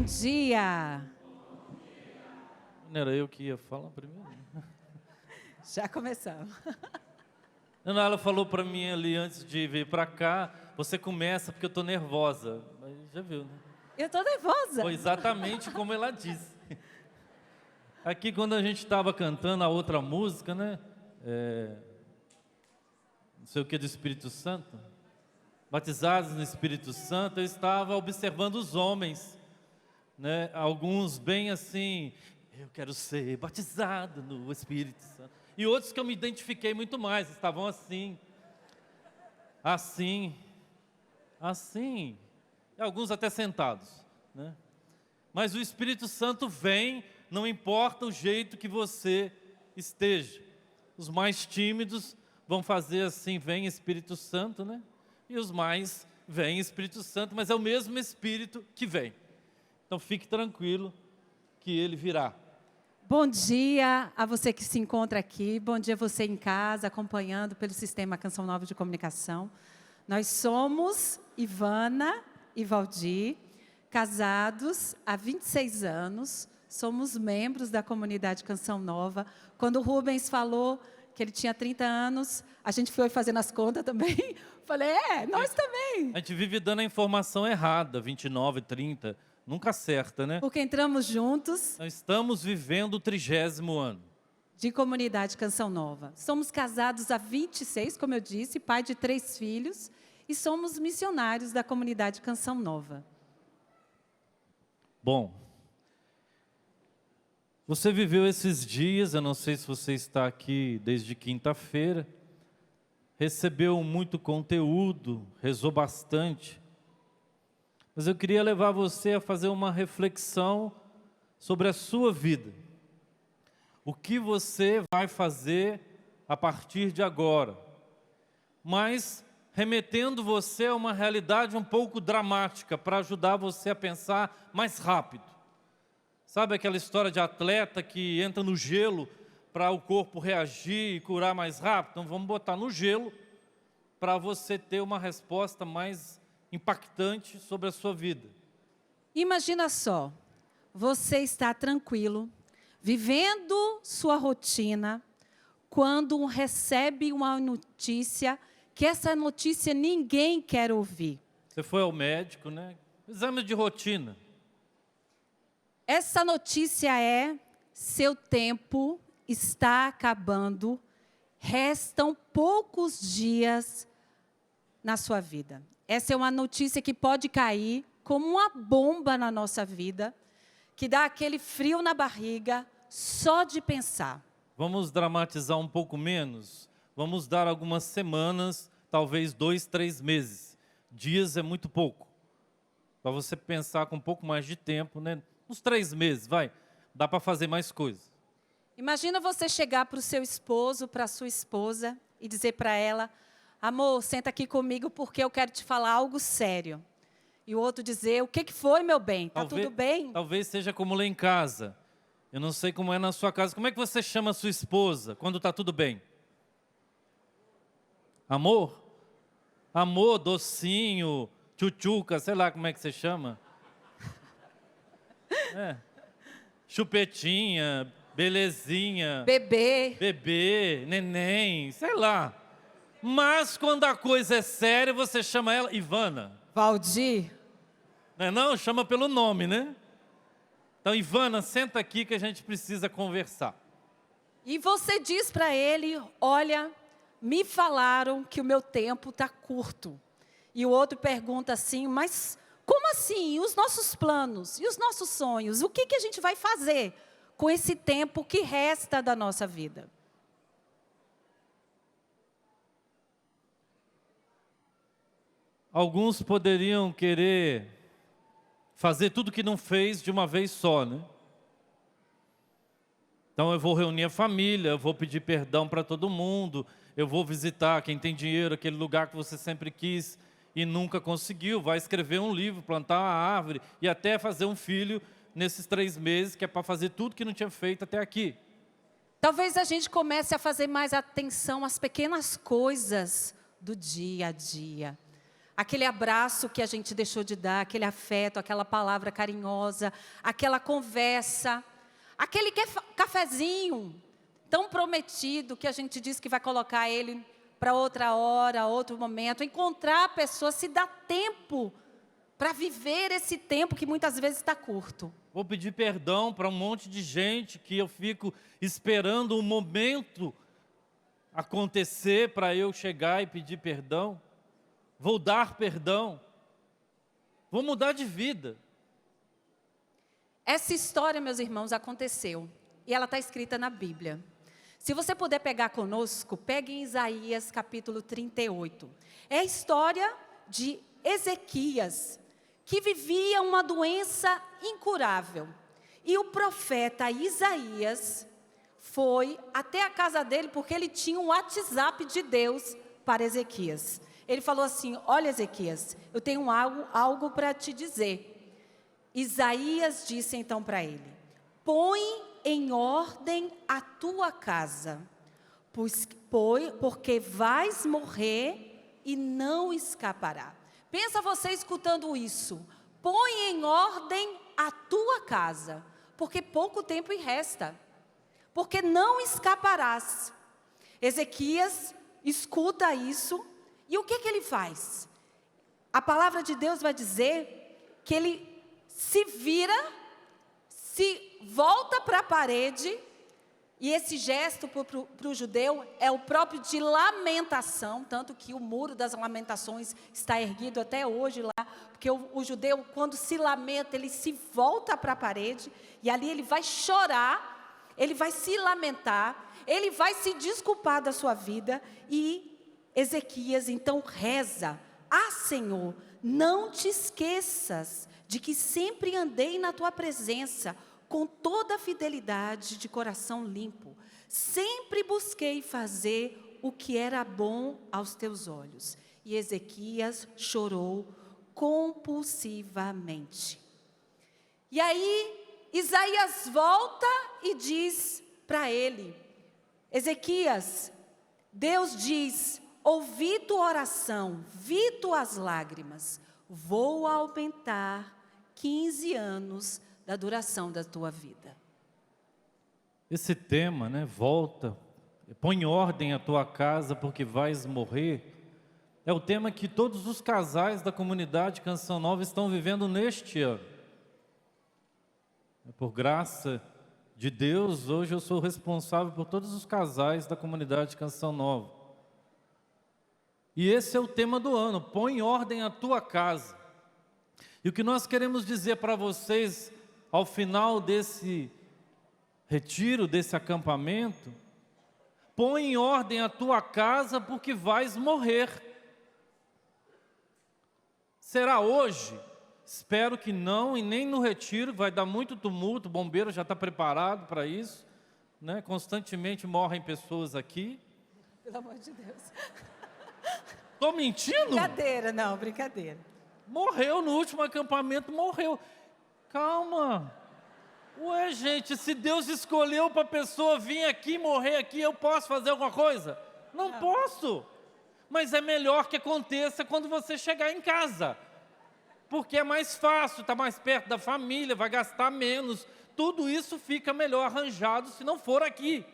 dia. Não era eu que ia falar primeiro? Já começamos. Não, ela falou para mim ali antes de vir para cá, você começa porque eu estou nervosa. Mas já viu, né? Eu estou nervosa. Foi exatamente como ela disse. Aqui quando a gente estava cantando a outra música, né? Não sei o que do Espírito Santo. Batizados no Espírito Santo, eu estava observando os homens, né? Alguns bem assim, eu quero ser batizado no Espírito Santo. E outros que eu me identifiquei muito mais, estavam assim, e alguns até sentados, né? Mas o Espírito Santo vem, não importa o jeito que você esteja. Os mais tímidos vão fazer assim, vem Espírito Santo, né? E os mais, vem Espírito Santo, mas é o mesmo Espírito que vem. Então fique tranquilo que ele virá. Bom dia a você que se encontra aqui, bom dia a você em casa, acompanhando pelo Sistema Canção Nova de Comunicação. Nós somos Ivana e Valdir, casados há 26 anos, somos membros da comunidade Canção Nova. Quando o Rubens falou que ele tinha 30 anos, a gente foi fazendo as contas também. Falei, nós também. A gente vive dando a informação errada, 29, 30, nunca acerta, né? Porque entramos juntos. Nós estamos vivendo o 30º ano. De comunidade Canção Nova. Somos casados há 26, como eu disse, pai de 3 filhos, e somos missionários da comunidade Canção Nova. Bom, você viveu esses dias, eu não sei se você está aqui desde quinta-feira, recebeu muito conteúdo, rezou bastante, mas eu queria levar você a fazer uma reflexão sobre a sua vida. O que você vai fazer a partir de agora, mas remetendo você a uma realidade um pouco dramática, para ajudar você a pensar mais rápido. Sabe aquela história de atleta que entra no gelo para o corpo reagir e curar mais rápido? Então vamos botar no gelo para você ter uma resposta mais impactante sobre a sua vida. Imagina só, você está tranquilo, vivendo sua rotina, quando recebe uma notícia, que essa notícia ninguém quer ouvir. Você foi ao médico, né? Exame de rotina. Essa notícia é: seu tempo está acabando, restam poucos dias na sua vida. Essa é uma notícia que pode cair como uma bomba na nossa vida, que dá aquele frio na barriga só de pensar. Vamos dramatizar um pouco menos? Vamos dar algumas semanas, talvez 2, 3 meses. Dias é muito pouco. Para você pensar com um pouco mais de tempo, né? Uns 3 meses, vai. Dá para fazer mais coisas. Imagina você chegar para o seu esposo, para a sua esposa, e dizer para ela: amor, senta aqui comigo porque eu quero te falar algo sério. E o outro dizer: o que foi, meu bem? Tá tudo bem? Talvez seja como lá em casa. Eu não sei como é na sua casa. Como é que você chama a sua esposa quando está tudo bem? Amor? Amor, docinho, tchutchuca, sei lá como é que você chama. Chupetinha, belezinha. Bebê, neném, sei lá. Mas quando a coisa é séria, você chama ela Ivana. Valdir. Não, chama pelo nome, né? Então, Ivana, senta aqui que a gente precisa conversar. E você diz para ele: olha, me falaram que o meu tempo está curto. E o outro pergunta assim: mas como assim? E os nossos planos? E os nossos sonhos? O que a gente vai fazer com esse tempo que resta da nossa vida? Alguns poderiam querer fazer tudo que não fez de uma vez só, né? Então eu vou reunir a família, eu vou pedir perdão para todo mundo, eu vou visitar quem tem dinheiro, aquele lugar que você sempre quis e nunca conseguiu, vai escrever um livro, plantar uma árvore e até fazer um filho nesses 3 meses, que é para fazer tudo que não tinha feito até aqui. Talvez a gente comece a fazer mais atenção às pequenas coisas do dia a dia. Aquele abraço que a gente deixou de dar, aquele afeto, aquela palavra carinhosa, aquela conversa, aquele cafezinho tão prometido que a gente diz que vai colocar ele para outra hora, outro momento. Encontrar a pessoa, se dá tempo para viver esse tempo que muitas vezes está curto. Vou pedir perdão para um monte de gente que eu fico esperando um momento acontecer para eu chegar e pedir perdão. Vou dar perdão. Vou mudar de vida. Essa história, meus irmãos, aconteceu. E ela está escrita na Bíblia. Se você puder pegar conosco, pegue em Isaías capítulo 38. É a história de Ezequias, que vivia uma doença incurável. E o profeta Isaías foi até a casa dele, porque ele tinha um WhatsApp de Deus para Ezequias. Ele falou assim: olha, Ezequias, eu tenho algo para te dizer. Isaías disse então para ele: põe em ordem a tua casa, porque vais morrer e não escapará. Pensa você escutando isso. Põe em ordem a tua casa, porque pouco tempo resta, porque não escaparás. Ezequias escuta isso, e o que ele faz? A palavra de Deus vai dizer que ele se vira, se volta para a parede, e esse gesto para o judeu é o próprio de lamentação, tanto que o muro das lamentações está erguido até hoje lá, porque o judeu, quando se lamenta, ele se volta para a parede, e ali ele vai chorar, ele vai se lamentar, ele vai se desculpar da sua vida. E Ezequias então reza: Senhor, não te esqueças de que sempre andei na tua presença com toda a fidelidade de coração limpo. Sempre busquei fazer o que era bom aos teus olhos. E Ezequias chorou compulsivamente. E aí Isaías volta e diz para ele: Ezequias, Deus diz: ouvi tua oração, vi tuas lágrimas, vou aumentar 15 anos da duração da tua vida. Esse tema, volta, põe em ordem a tua casa porque vais morrer, é o tema que todos os casais da comunidade Canção Nova estão vivendo neste ano. Por graça de Deus, hoje eu sou responsável por todos os casais da comunidade Canção Nova. E esse é o tema do ano: põe em ordem a tua casa. E o que nós queremos dizer para vocês ao final desse retiro, desse acampamento: põe em ordem a tua casa porque vais morrer. Será hoje? Espero que não, e nem no retiro, vai dar muito tumulto, o bombeiro já está preparado para isso, constantemente morrem pessoas aqui. Pelo amor de Deus. Estou mentindo? Brincadeira, não, brincadeira. Morreu no último acampamento, morreu. Calma. Ué, gente, se Deus escolheu para a pessoa vir aqui, morrer aqui, eu posso fazer alguma coisa? Não posso. Mas é melhor que aconteça quando você chegar em casa. Porque é mais fácil, está mais perto da família, vai gastar menos. Tudo isso fica melhor arranjado se não for aqui.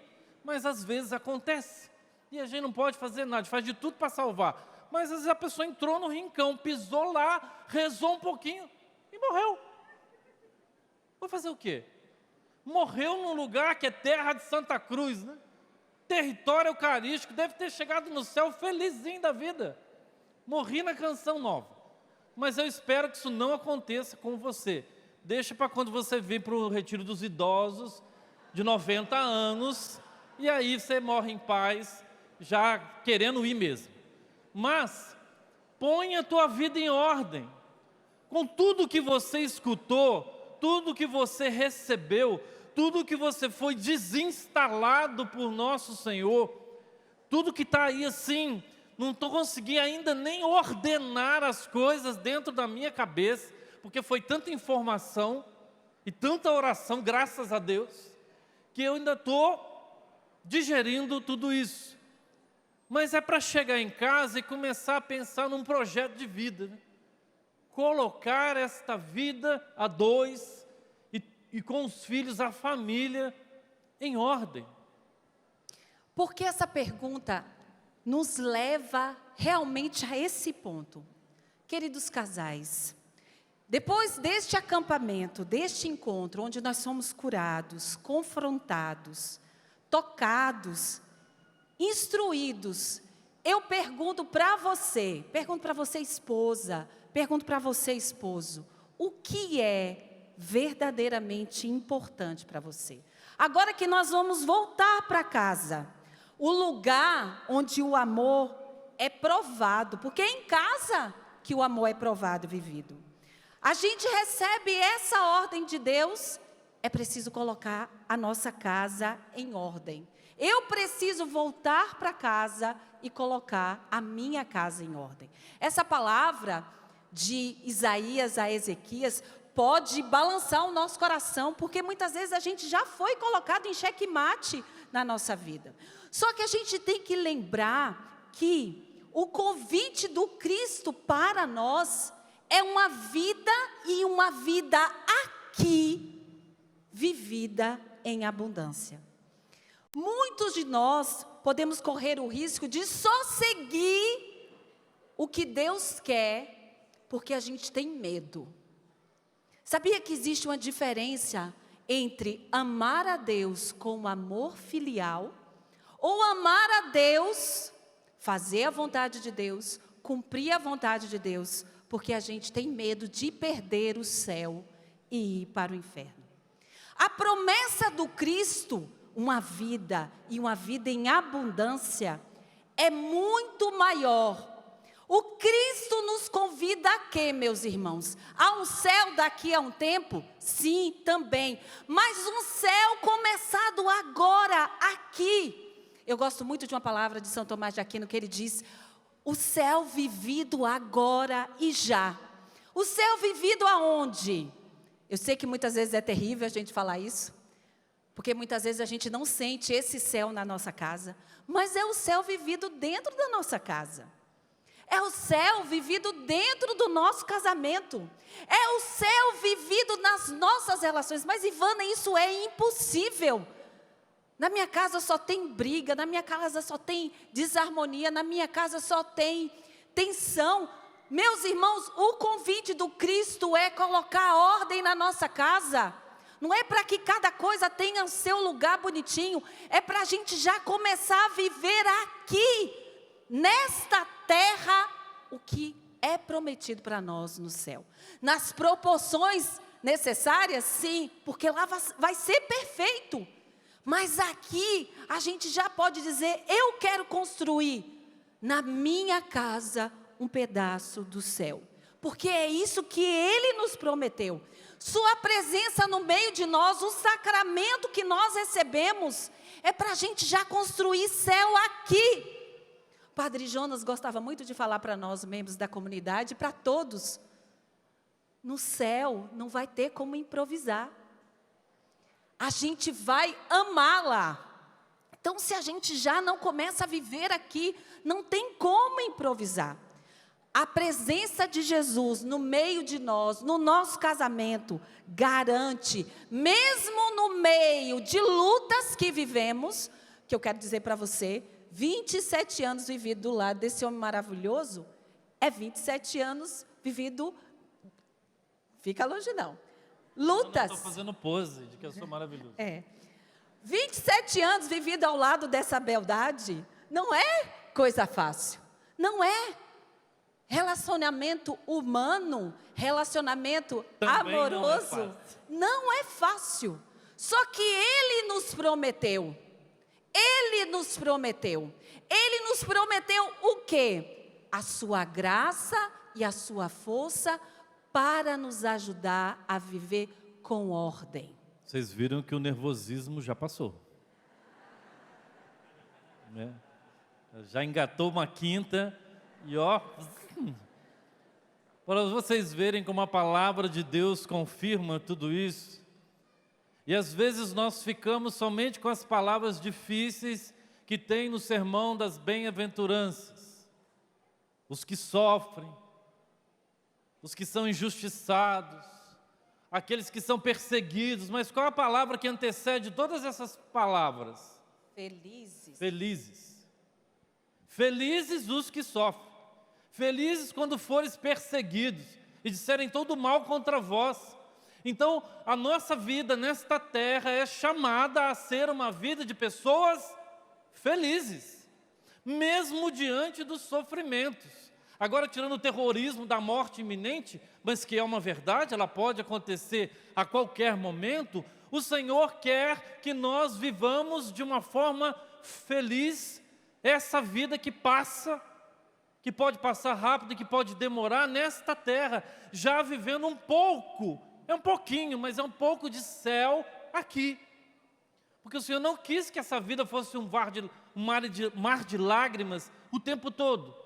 Mas às vezes acontece. E a gente não pode fazer nada, faz de tudo para salvar. Mas às vezes a pessoa entrou no rincão, pisou lá, rezou um pouquinho e morreu. Vai fazer o quê? Morreu num lugar que é terra de Santa Cruz, Território eucarístico, deve ter chegado no céu felizinho da vida. Morri na Canção Nova. Mas eu espero que isso não aconteça com você. Deixa para quando você vir para o retiro dos idosos, de 90 anos, e aí você morre em paz, já querendo ir mesmo. Mas põe a tua vida em ordem. Com tudo que você escutou, tudo que você recebeu, tudo que você foi desinstalado por nosso Senhor, tudo que está aí assim, não estou conseguindo ainda nem ordenar as coisas dentro da minha cabeça, porque foi tanta informação e tanta oração, graças a Deus, que eu ainda estou digerindo tudo isso. Mas é para chegar em casa e começar a pensar num projeto de vida, né? Colocar esta vida a dois e com os filhos, a família, em ordem. Porque essa pergunta nos leva realmente a esse ponto. Queridos casais, depois deste acampamento, deste encontro, onde nós somos curados, confrontados, tocados, instruídos, eu pergunto para você esposa, pergunto para você esposo, o que é verdadeiramente importante para você? Agora que nós vamos voltar para casa, o lugar onde o amor é provado, porque é em casa que o amor é provado e vivido. A gente recebe essa ordem de Deus, é preciso colocar a nossa casa em ordem. Eu preciso voltar para casa e colocar a minha casa em ordem. Essa palavra de Isaías a Ezequias pode balançar o nosso coração, porque muitas vezes a gente já foi colocado em xeque-mate na nossa vida. Só que a gente tem que lembrar que o convite do Cristo para nós é uma vida e uma vida aqui, vivida em abundância. Muitos de nós podemos correr o risco de só seguir o que Deus quer, porque a gente tem medo. Sabia que existe uma diferença entre amar a Deus com amor filial, ou amar a Deus, fazer a vontade de Deus, cumprir a vontade de Deus, porque a gente tem medo de perder o céu e ir para o inferno. A promessa do Cristo, uma vida e uma vida em abundância, é muito maior. O Cristo nos convida a quê, meus irmãos? A um céu daqui a um tempo? Sim, também. Mas um céu começado agora, aqui. Eu gosto muito de uma palavra de São Tomás de Aquino, que ele diz: o céu vivido agora e já. O céu vivido aonde? Eu sei que muitas vezes é terrível a gente falar isso, porque muitas vezes a gente não sente esse céu na nossa casa, mas é o céu vivido dentro da nossa casa. É o céu vivido dentro do nosso casamento. É o céu vivido nas nossas relações. Mas, Ivana, isso é impossível. Na minha casa só tem briga, na minha casa só tem desarmonia, na minha casa só tem tensão. Meus irmãos, o convite do Cristo é colocar ordem na nossa casa. Não é para que cada coisa tenha o seu lugar bonitinho, é para a gente já começar a viver aqui, nesta terra, o que é prometido para nós no céu. Nas proporções necessárias, sim, porque lá vai ser perfeito. Mas aqui a gente já pode dizer: eu quero construir na minha casa um pedaço do céu. Porque é isso que Ele nos prometeu. Sua presença no meio de nós, o sacramento que nós recebemos, é para a gente já construir céu aqui. Padre Jonas gostava muito de falar para nós, membros da comunidade, para todos: no céu não vai ter como improvisar. A gente vai amá-la. Então, se a gente já não começa a viver aqui, não tem como improvisar. A presença de Jesus no meio de nós, no nosso casamento, garante, mesmo no meio de lutas que vivemos, que eu quero dizer para você, 27 anos vivido do lado desse homem maravilhoso, é 27 anos vivido, fica longe não, lutas. Eu estou fazendo pose de que eu sou maravilhoso. 27 anos vivido ao lado dessa beldade, não é coisa fácil, não é. Relacionamento humano, relacionamento também amoroso, não é fácil. Só que Ele nos prometeu. Ele nos prometeu o quê? A sua graça e a sua força para nos ajudar a viver com ordem. Vocês viram que o nervosismo já passou, né? Já engatou uma quinta e para vocês verem como a palavra de Deus confirma tudo isso. E às vezes nós ficamos somente com as palavras difíceis que tem no sermão das bem-aventuranças. Os que sofrem, os que são injustiçados, aqueles que são perseguidos. Mas qual é a palavra que antecede todas essas palavras? Felizes. Felizes. Felizes os que sofrem. Felizes quando fores perseguidos e disserem todo mal contra vós. Então, a nossa vida nesta terra é chamada a ser uma vida de pessoas felizes, mesmo diante dos sofrimentos. Agora, tirando o terrorismo da morte iminente, mas que é uma verdade, ela pode acontecer a qualquer momento, o Senhor quer que nós vivamos de uma forma feliz essa vida que passa, que pode passar rápido e que pode demorar nesta terra, já vivendo um pouco, é um pouquinho, mas é um pouco de céu aqui. Porque o Senhor não quis que essa vida fosse um mar de lágrimas o tempo todo.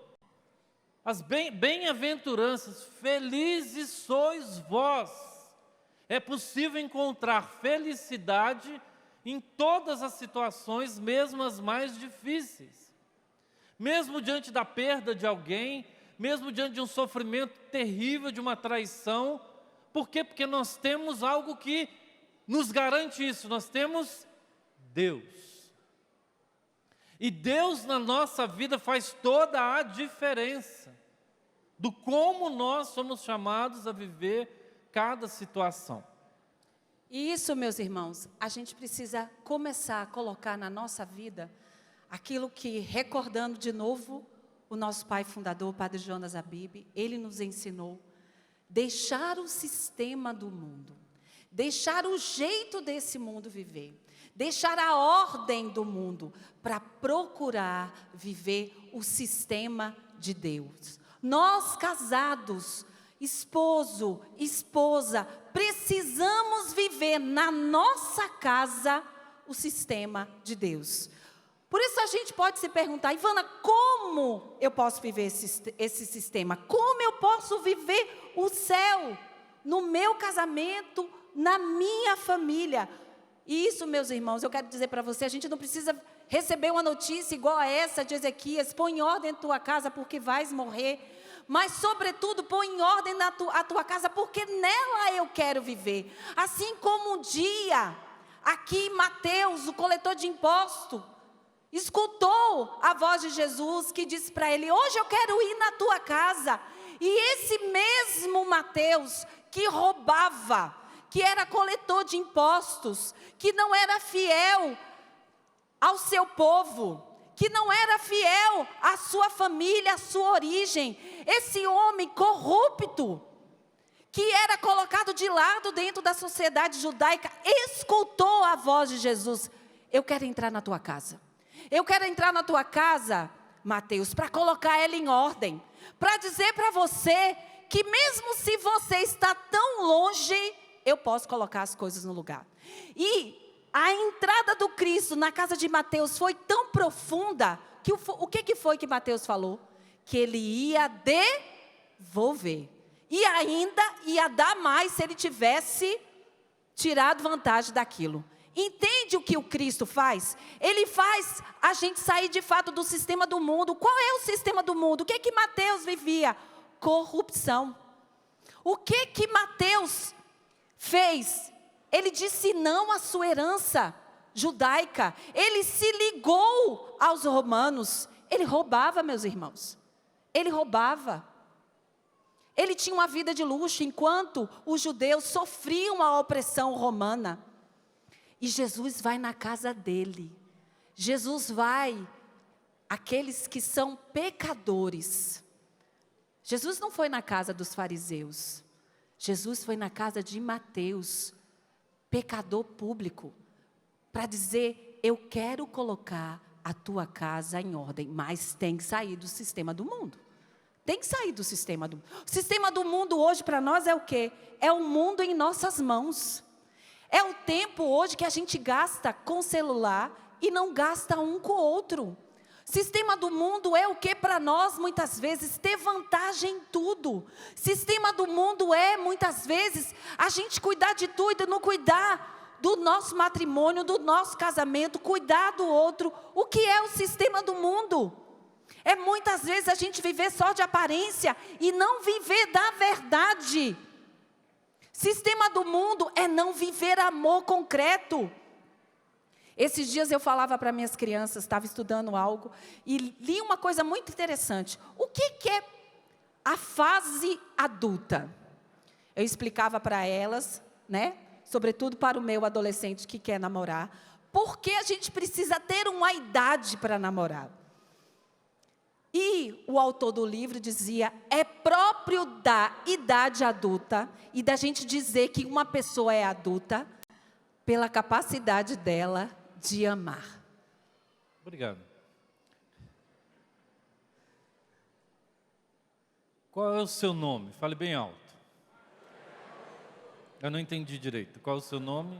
As bem-aventuranças, felizes sois vós. É possível encontrar felicidade em todas as situações, mesmo as mais difíceis. Mesmo diante da perda de alguém, mesmo diante de um sofrimento terrível, de uma traição. Por quê? Porque nós temos algo que nos garante isso, nós temos Deus. E Deus na nossa vida faz toda a diferença do como nós somos chamados a viver cada situação. E isso, meus irmãos, a gente precisa começar a colocar na nossa vida aquilo que, recordando de novo, o nosso pai fundador, o Padre Jonas Abib, ele nos ensinou, deixar o sistema do mundo, deixar o jeito desse mundo viver, deixar a ordem do mundo para procurar viver o sistema de Deus. Nós casados, esposo, esposa, precisamos viver na nossa casa o sistema de Deus. Por isso a gente pode se perguntar, Ivana, como eu posso viver esse sistema? Como eu posso viver o céu no meu casamento, na minha família? E isso, meus irmãos, eu quero dizer para você, a gente não precisa receber uma notícia igual a essa de Ezequias, põe em ordem a tua casa porque vais morrer, mas sobretudo põe em ordem a tua casa porque nela eu quero viver. Assim como um dia, aqui Mateus, o coletor de imposto, escutou a voz de Jesus que disse para ele, hoje eu quero ir na tua casa. E esse mesmo Mateus que roubava, que era coletor de impostos, que não era fiel ao seu povo, que não era fiel à sua família, à sua origem, esse homem corrupto, que era colocado de lado dentro da sociedade judaica, escutou a voz de Jesus, eu quero entrar na tua casa. Eu quero entrar na tua casa, Mateus, para colocar ela em ordem, para dizer para você que mesmo se você está tão longe, eu posso colocar as coisas no lugar. E a entrada do Cristo na casa de Mateus foi tão profunda, que o que foi que Mateus falou? Que ele ia devolver. E ainda ia dar mais se ele tivesse tirado vantagem daquilo. Entende o que o Cristo faz? Ele faz a gente sair de fato do sistema do mundo. Qual é o sistema do mundo? O que Mateus vivia? Corrupção. O que Mateus fez? Ele disse não à sua herança judaica. Ele se ligou aos romanos. Ele roubava, meus irmãos. Ele roubava. Ele tinha uma vida de luxo, enquanto os judeus sofriam a opressão romana. E Jesus vai na casa dele. Jesus vai àqueles que são pecadores. Jesus não foi na casa dos fariseus. Jesus foi na casa de Mateus, pecador público, para dizer, eu quero colocar a tua casa em ordem, mas tem que sair do sistema do mundo. Tem que sair do sistema do mundo. O sistema do mundo hoje para nós é o quê? É o mundo em nossas mãos. É o tempo hoje que a gente gasta com celular e não gasta um com o outro. Sistema do mundo é o que para nós, muitas vezes, ter vantagem em tudo. Sistema do mundo é, muitas vezes, a gente cuidar de tudo e não cuidar do nosso matrimônio, do nosso casamento, cuidar do outro. O que é o sistema do mundo? É muitas vezes a gente viver só de aparência e não viver da verdade. Sistema do mundo é não viver amor concreto. Esses dias eu falava para minhas crianças, estava estudando algo, e li uma coisa muito interessante. O que é a fase adulta? Eu explicava para elas, né? Sobretudo para o meu adolescente que quer namorar, por que a gente precisa ter uma idade para namorar. E o autor do livro dizia, é próprio da idade adulta e da gente dizer que uma pessoa é adulta pela capacidade dela de amar. Obrigado. Qual é o seu nome? Fale bem alto. Eu não entendi direito. Qual é o seu nome?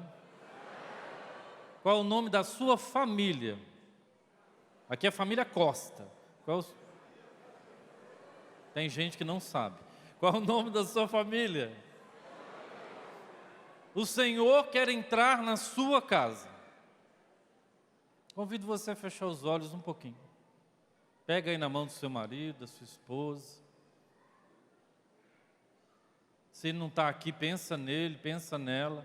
Qual é o nome da sua família? Aqui é a família Costa. Tem gente que não sabe. Qual é o nome da sua família? O Senhor quer entrar na sua casa. Convido você a fechar os olhos um pouquinho. Pega aí na mão do seu marido, da sua esposa. Se ele não está aqui, pensa nele, pensa nela.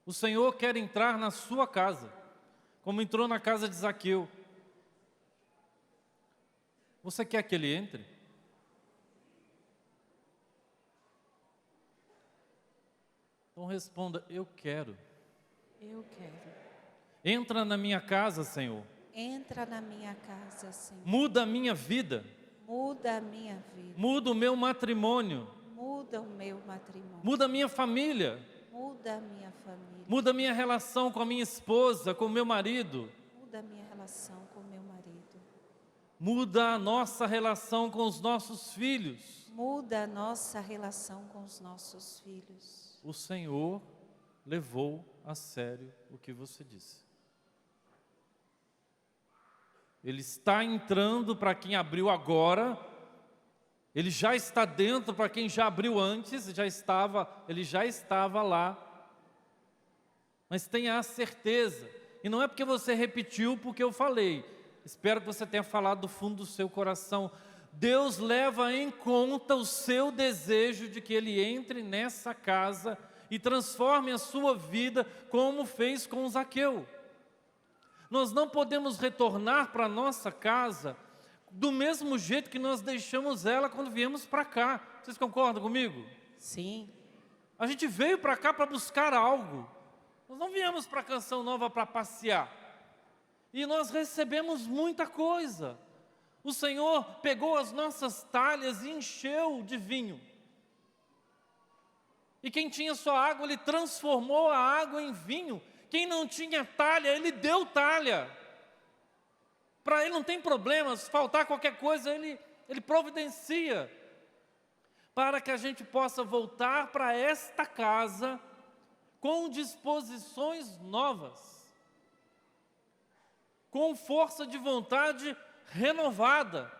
O Senhor quer entrar na sua casa, como entrou na casa de Zaqueu. Você quer que ele entre? Então responda, eu quero. Eu quero. Entra na minha casa, Senhor. Entra na minha casa, Senhor. Muda a minha vida. Muda a minha vida. Muda o meu matrimônio. Muda o meu matrimônio. Muda a minha família. Muda a minha família. Muda a minha relação com a minha esposa, com o meu marido. Muda a minha relação com o meu marido. Muda a nossa relação com os nossos filhos. Muda a nossa relação com os nossos filhos. O Senhor levou a sério o que você disse. Ele está entrando para quem abriu agora. Ele já está dentro para quem já abriu antes. Ele já estava lá. Mas tenha a certeza. E não é porque você repetiu porque eu falei. Espero que você tenha falado do fundo do seu coração. Deus leva em conta o seu desejo de que Ele entre nessa casa e transforme a sua vida como fez com Zaqueu. Nós não podemos retornar para a nossa casa do mesmo jeito que nós deixamos ela quando viemos para cá. Vocês concordam comigo? Sim. A gente veio para cá para buscar algo. Nós não viemos para a Canção Nova para passear. E nós recebemos muita coisa. O Senhor pegou as nossas talhas e encheu de vinho. E quem tinha só água, Ele transformou a água em vinho. Quem não tinha talha, Ele deu talha. Para Ele não tem problema, se faltar qualquer coisa, Ele providencia. Para que a gente possa voltar para esta casa com disposições novas. Com força de vontade renovada.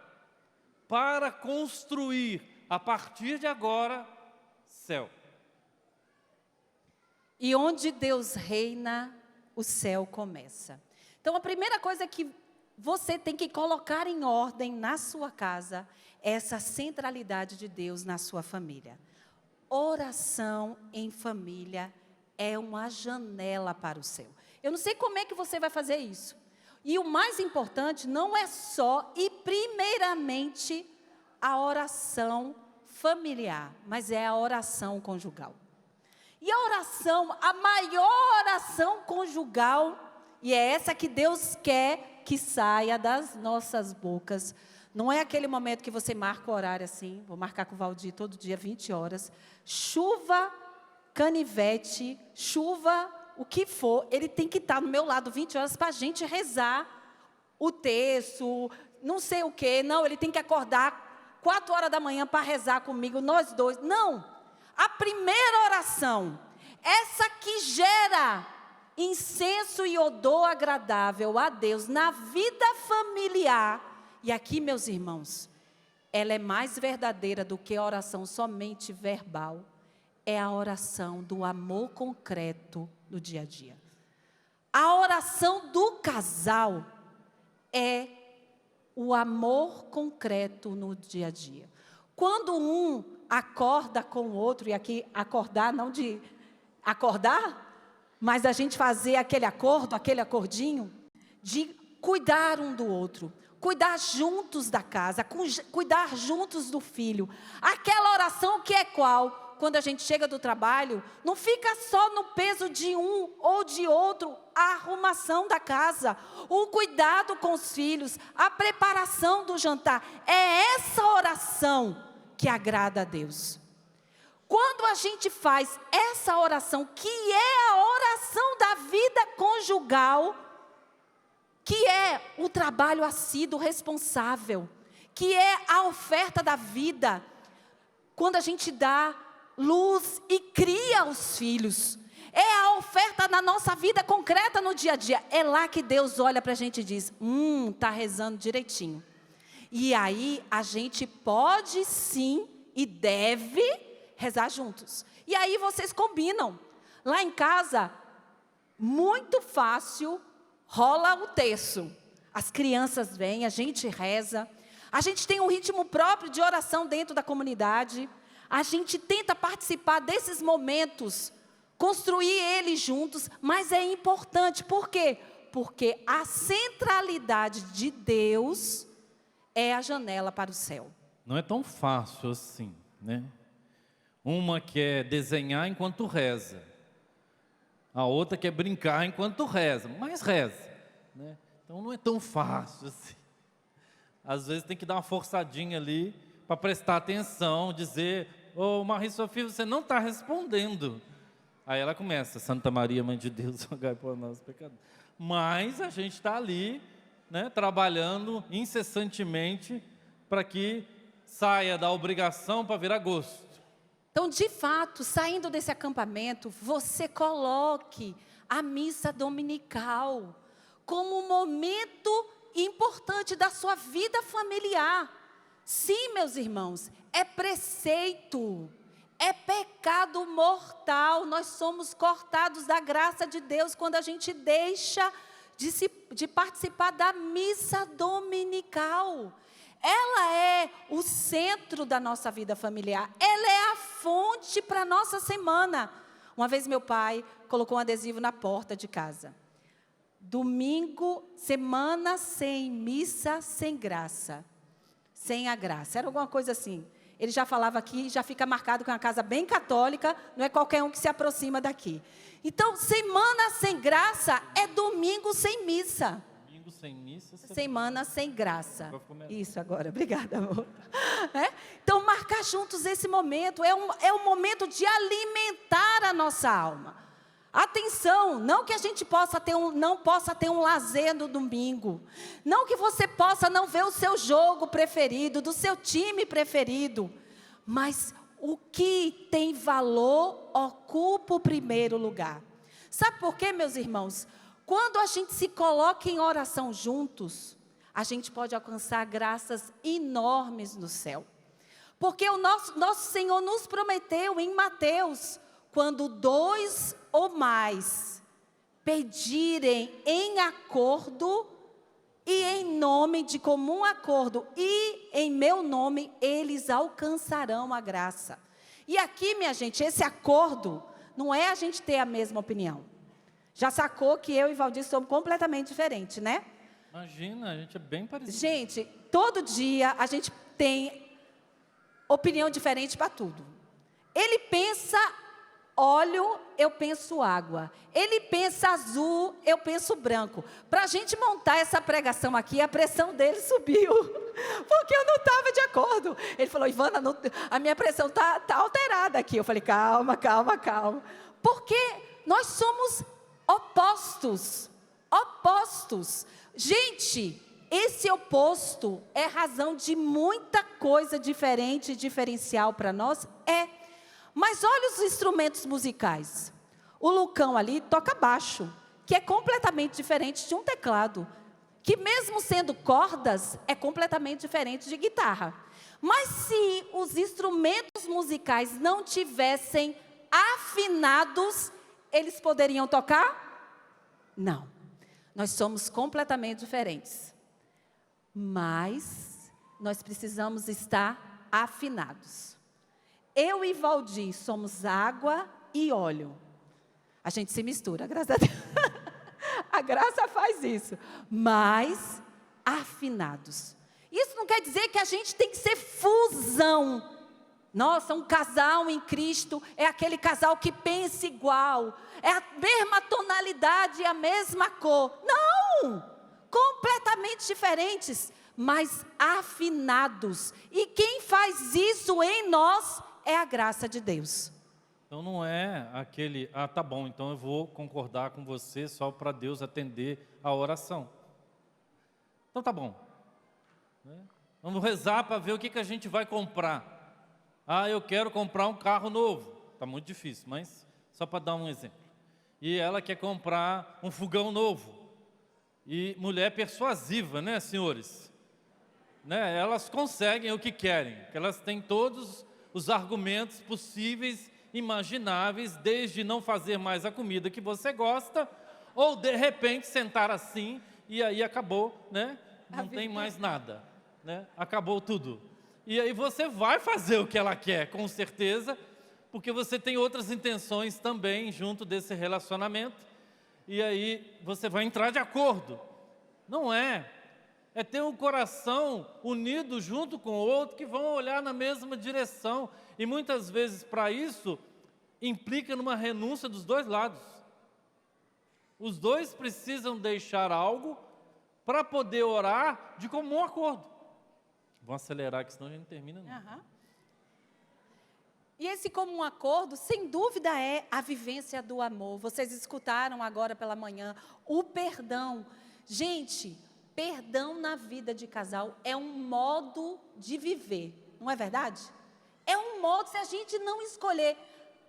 Para construir, a partir de agora, céu. E onde Deus reina, o céu começa. Então, a primeira coisa que você tem que colocar em ordem na sua casa é essa centralidade de Deus na sua família. Oração em família é uma janela para o céu. Eu não sei como é que você vai fazer isso. E o mais importante não é só e primeiramente a oração familiar, mas é a oração conjugal. E a oração, a maior oração conjugal, e é essa que Deus quer que saia das nossas bocas. Não é aquele momento que você marca o horário assim, vou marcar com o Valdir todo dia, 20 horas. Chuva, canivete, chuva, o que for, ele tem que estar no meu lado 20 horas para a gente rezar o texto, não sei o quê. Não, ele tem que acordar 4 horas da manhã para rezar comigo, nós dois. Não. A primeira oração, essa que gera incenso e odor agradável a Deus na vida familiar. E aqui, meus irmãos, ela é mais verdadeira do que a oração somente verbal. é a oração do amor concreto no dia a dia. A oração do casal é o amor concreto no dia a dia. Quando um acorda com o outro, e aqui acordar não de acordar, mas a gente fazer aquele acordo, aquele acordinho, de cuidar um do outro, cuidar juntos da casa, cuidar juntos do filho. Aquela oração que é qual? Quando a gente chega do trabalho, não fica só no peso de um ou de outro, a arrumação da casa, o cuidado com os filhos, a preparação do jantar. É essa oração que agrada a Deus. Quando a gente faz essa oração, que é a oração da vida conjugal, que é o trabalho assíduo, responsável, que é a oferta da vida, quando a gente dá luz e cria os filhos, é a oferta na nossa vida concreta no dia a dia. É lá que Deus olha para a gente e diz, está rezando direitinho. E aí a gente pode sim e deve rezar juntos. E aí vocês combinam. Lá em casa, muito fácil, rola o terço. As crianças vêm, a gente reza. A gente tem um ritmo próprio de oração dentro da comunidade. A gente tenta participar desses momentos, construir eles juntos, mas é importante. Por quê? Porque a centralidade de Deus é a janela para o céu. Não é tão fácil assim, né? Uma quer desenhar enquanto reza. A outra quer brincar enquanto reza, mas reza, né? Então não é tão fácil assim. Às vezes tem que dar uma forçadinha ali para prestar atenção, dizer, Maria Sofia, você não está respondendo. Aí ela começa, Santa Maria, Mãe de Deus, rogai por nós pecadores. Mas a gente está ali, né, trabalhando incessantemente para que saia da obrigação para virar gosto. Então, de fato, saindo desse acampamento, você coloque a missa dominical como um momento importante da sua vida familiar. Sim, meus irmãos, é preceito, é pecado mortal. Nós somos cortados da graça de Deus quando a gente deixa de participar da missa dominical. Ela é o centro da nossa vida familiar. Ela é a fonte para a nossa semana. Uma vez meu pai colocou um adesivo na porta de casa. Domingo, semana sem missa, sem graça. Sem a graça. Era alguma coisa assim. Ele já falava aqui, já fica marcado com uma casa bem católica. Não é qualquer um que se aproxima daqui. Então, semana sem graça é domingo sem missa. Sem missa, semana sem graça. Isso agora, obrigada, amor. Então, marcar juntos esse momento é um momento de alimentar a nossa alma. Atenção, não que a gente não possa ter um lazer no domingo. Não que você possa não ver o seu jogo preferido, do seu time preferido. Mas o que tem valor ocupa o primeiro lugar. Sabe por quê, meus irmãos? Quando a gente se coloca em oração juntos, a gente pode alcançar graças enormes no céu. Porque o nosso Senhor nos prometeu em Mateus, quando 2 ou mais pedirem em acordo e em nome de comum acordo e em meu nome, eles alcançarão a graça. E aqui, minha gente, esse acordo não é a gente ter a mesma opinião. Já sacou que eu e Valdir somos completamente diferentes, né? Imagina, a gente é bem parecido. Gente, todo dia a gente tem opinião diferente para tudo. Ele pensa óleo, eu penso água. Ele pensa azul, eu penso branco. Para a gente montar essa pregação aqui, a pressão dele subiu. Porque eu não estava de acordo. Ele falou, Ivana, a minha pressão tá alterada aqui. Eu falei, calma. Porque nós somos opostos. Gente, esse oposto é razão de muita coisa diferente e diferencial para nós? Mas olha os instrumentos musicais. O Lucão ali toca baixo, que é completamente diferente de um teclado, que mesmo sendo cordas, é completamente diferente de guitarra. Mas se os instrumentos musicais não tivessem afinados, eles poderiam tocar? Não. Nós somos completamente diferentes. Mas nós precisamos estar afinados. Eu e Valdir somos água e óleo. A gente se mistura, graças a Deus. A graça faz isso. Mas afinados. Isso não quer dizer que a gente tem que ser fusão. Nossa, um casal em Cristo é aquele casal que pensa igual. É a mesma tonalidade, a mesma cor. Não! Completamente diferentes, mas afinados. E quem faz isso em nós é a graça de Deus. Então não é aquele, tá bom, então eu vou concordar com você só para Deus atender a oração. Então tá bom. Vamos rezar para ver o que a gente vai comprar. Eu quero comprar um carro novo. Está muito difícil, mas só para dar um exemplo. E ela quer comprar um fogão novo. E mulher persuasiva, né, senhores? Né? Elas conseguem o que querem. Elas têm todos os argumentos possíveis, imagináveis, desde não fazer mais a comida que você gosta, ou de repente sentar assim e aí acabou, né? Não tem mais nada, né? Acabou tudo. E aí você vai fazer o que ela quer, com certeza, porque você tem outras intenções também junto desse relacionamento, e aí você vai entrar de acordo. Não é. É ter um coração unido junto com o outro, que vão olhar na mesma direção. E muitas vezes, para isso, implica numa renúncia dos dois lados. Os dois precisam deixar algo para poder orar de comum acordo. Vamos acelerar, que senão a gente não termina. Não. E esse comum acordo, sem dúvida, é a vivência do amor. Vocês escutaram agora pela manhã o perdão. Gente, perdão na vida de casal é um modo de viver, não é verdade? É um modo, se a gente não escolher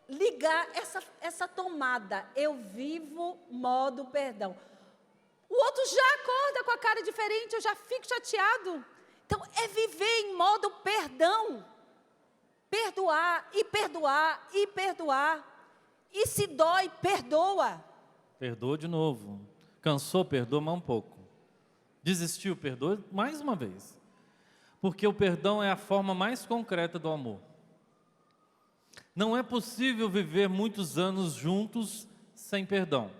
ligar essa tomada, eu vivo modo perdão. O outro já acorda com a cara diferente, eu já fico chateado. Então, é viver em modo perdão. Perdoar e perdoar e perdoar. E se dói, perdoa. Perdoa de novo. Cansou, perdoa mais um pouco. Desistiu, perdoa mais uma vez. Porque o perdão é a forma mais concreta do amor. Não é possível viver muitos anos juntos sem perdão.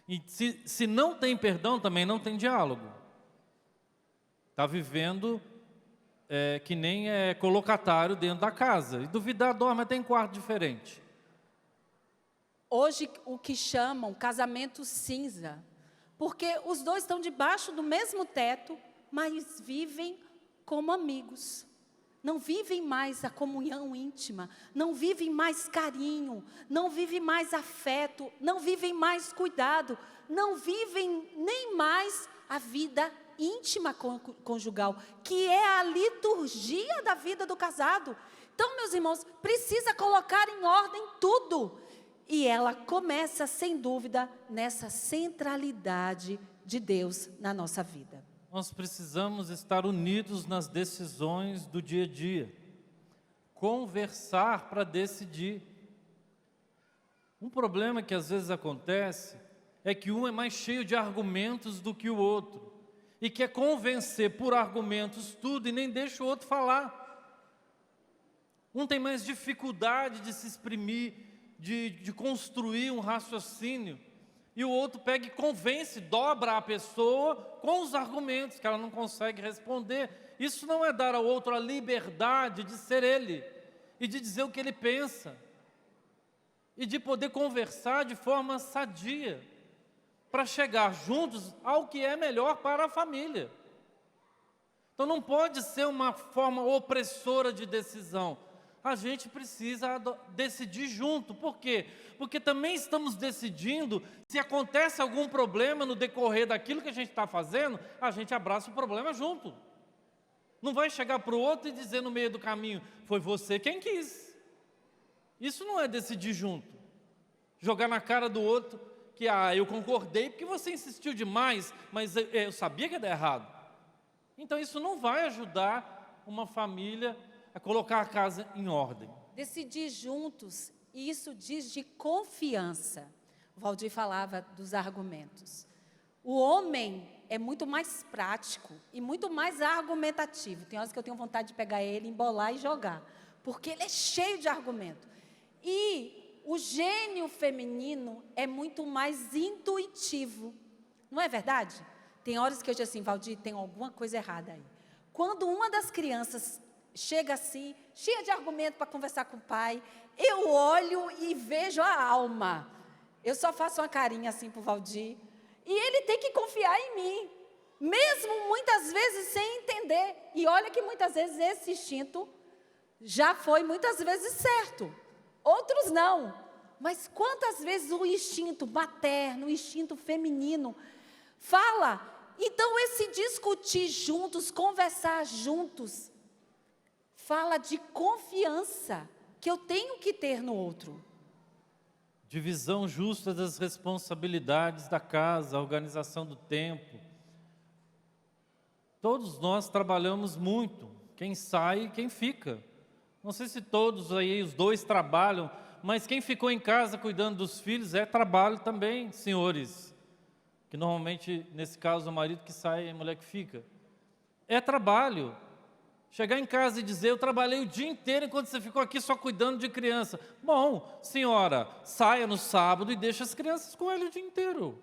E se não tem perdão, também não tem diálogo. Está vivendo que nem colocatário dentro da casa. E duvidar, dorme até em quarto diferente. Hoje, o que chamam casamento cinza. Porque os dois estão debaixo do mesmo teto, mas vivem como amigos. Não vivem mais a comunhão íntima, não vivem mais carinho, não vivem mais afeto, não vivem mais cuidado, não vivem nem mais a vida íntima conjugal, que é a liturgia da vida do casado. Então, meus irmãos, precisa colocar em ordem tudo. E ela começa, sem dúvida, nessa centralidade de Deus na nossa vida. Nós precisamos estar unidos nas decisões do dia a dia. Conversar para decidir. Um problema que às vezes acontece é que um é mais cheio de argumentos do que o outro. E quer convencer por argumentos tudo e nem deixa o outro falar. Um tem mais dificuldade de se exprimir, de construir um raciocínio. E o outro pega e convence, dobra a pessoa com os argumentos que ela não consegue responder. Isso não é dar ao outro a liberdade de ser ele e de dizer o que ele pensa e de poder conversar de forma sadia para chegar juntos ao que é melhor para a família. Então não pode ser uma forma opressora de decisão. A gente precisa decidir junto. Por quê? Porque também estamos decidindo, se acontece algum problema no decorrer daquilo que a gente está fazendo, a gente abraça o problema junto. Não vai chegar para o outro e dizer no meio do caminho, foi você quem quis. Isso não é decidir junto. Jogar na cara do outro que, eu concordei porque você insistiu demais, mas eu sabia que ia dar errado. Então isso não vai ajudar uma família a colocar a casa em ordem. Decidir juntos e isso diz de confiança. O Valdir falava dos argumentos. O homem é muito mais prático e muito mais argumentativo. Tem horas que eu tenho vontade de pegar ele, embolar e jogar, porque ele é cheio de argumento. E o gênio feminino é muito mais intuitivo. Não é verdade? Tem horas que eu digo assim, Valdir, tem alguma coisa errada aí. Quando uma das crianças chega assim, cheia de argumento para conversar com o pai, eu olho e vejo a alma. Eu só faço uma carinha assim para o Valdir. E ele tem que confiar em mim, mesmo muitas vezes sem entender. E olha que muitas vezes esse instinto já foi muitas vezes certo, outros não. Mas quantas vezes o instinto materno, o instinto feminino fala? Então esse discutir juntos, conversar juntos, fala de confiança que eu tenho que ter no outro. Divisão justa das responsabilidades da casa, a organização do tempo. Todos nós trabalhamos muito, quem sai e quem fica. Não sei se todos aí, os dois trabalham, mas quem ficou em casa cuidando dos filhos é trabalho também, senhores. Que normalmente, nesse caso, o marido que sai e a mulher que fica. É trabalho. Chegar em casa e dizer, eu trabalhei o dia inteiro enquanto você ficou aqui só cuidando de criança. Bom, senhora, saia no sábado e deixe as crianças com ele o dia inteiro.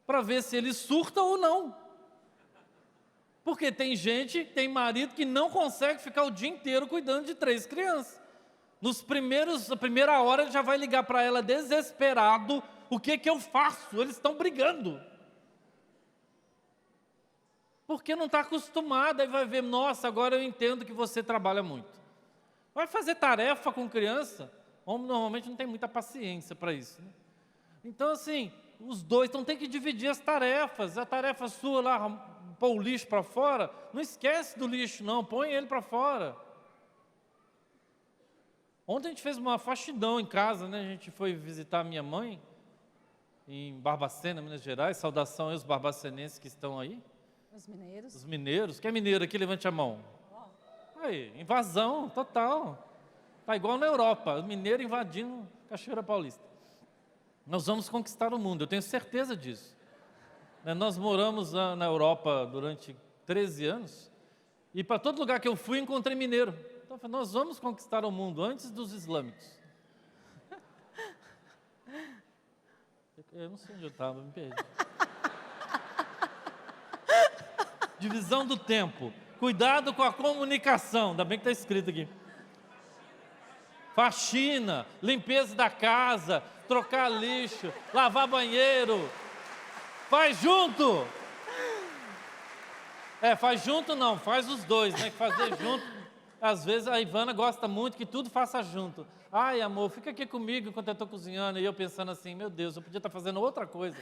Para ver se ele surta ou não. Porque tem gente, tem marido que não consegue ficar o dia inteiro cuidando de 3 crianças. Na primeira hora ele já vai ligar para ela desesperado, o que eu faço? Eles estão brigando. Porque não está acostumado, aí vai ver, nossa, agora eu entendo que você trabalha muito. Vai fazer tarefa com criança, homem normalmente não tem muita paciência para isso. Né? Então assim, os dois, então tem que dividir as tarefas, a tarefa sua lá, pôr o lixo para fora, não esquece do lixo não, põe ele para fora. Ontem a gente fez uma faxinão em casa, né? A gente foi visitar a minha mãe, em Barbacena, Minas Gerais, saudação aos barbacenenses que estão aí. Os mineiros. Os mineiros. Quem é mineiro aqui? Levante a mão. Aí, invasão total. Está igual na Europa, os mineiros invadindo Cachoeira Paulista. Nós vamos conquistar o mundo, eu tenho certeza disso. Nós moramos na Europa durante 13 anos, e para todo lugar que eu fui, encontrei mineiro. Então, eu falei, nós vamos conquistar o mundo antes dos islâmicos. Eu não sei onde eu estava, me perdi. Divisão do tempo. Cuidado com a comunicação. Ainda bem que está escrito aqui. Faxina, limpeza da casa, trocar lixo, lavar banheiro. Faz junto. Faz junto não, faz os dois, né? Que fazer junto. Às vezes a Ivana gosta muito que tudo faça junto. Ai, amor, fica aqui comigo enquanto eu estou cozinhando. E eu pensando assim, meu Deus, eu podia estar fazendo outra coisa.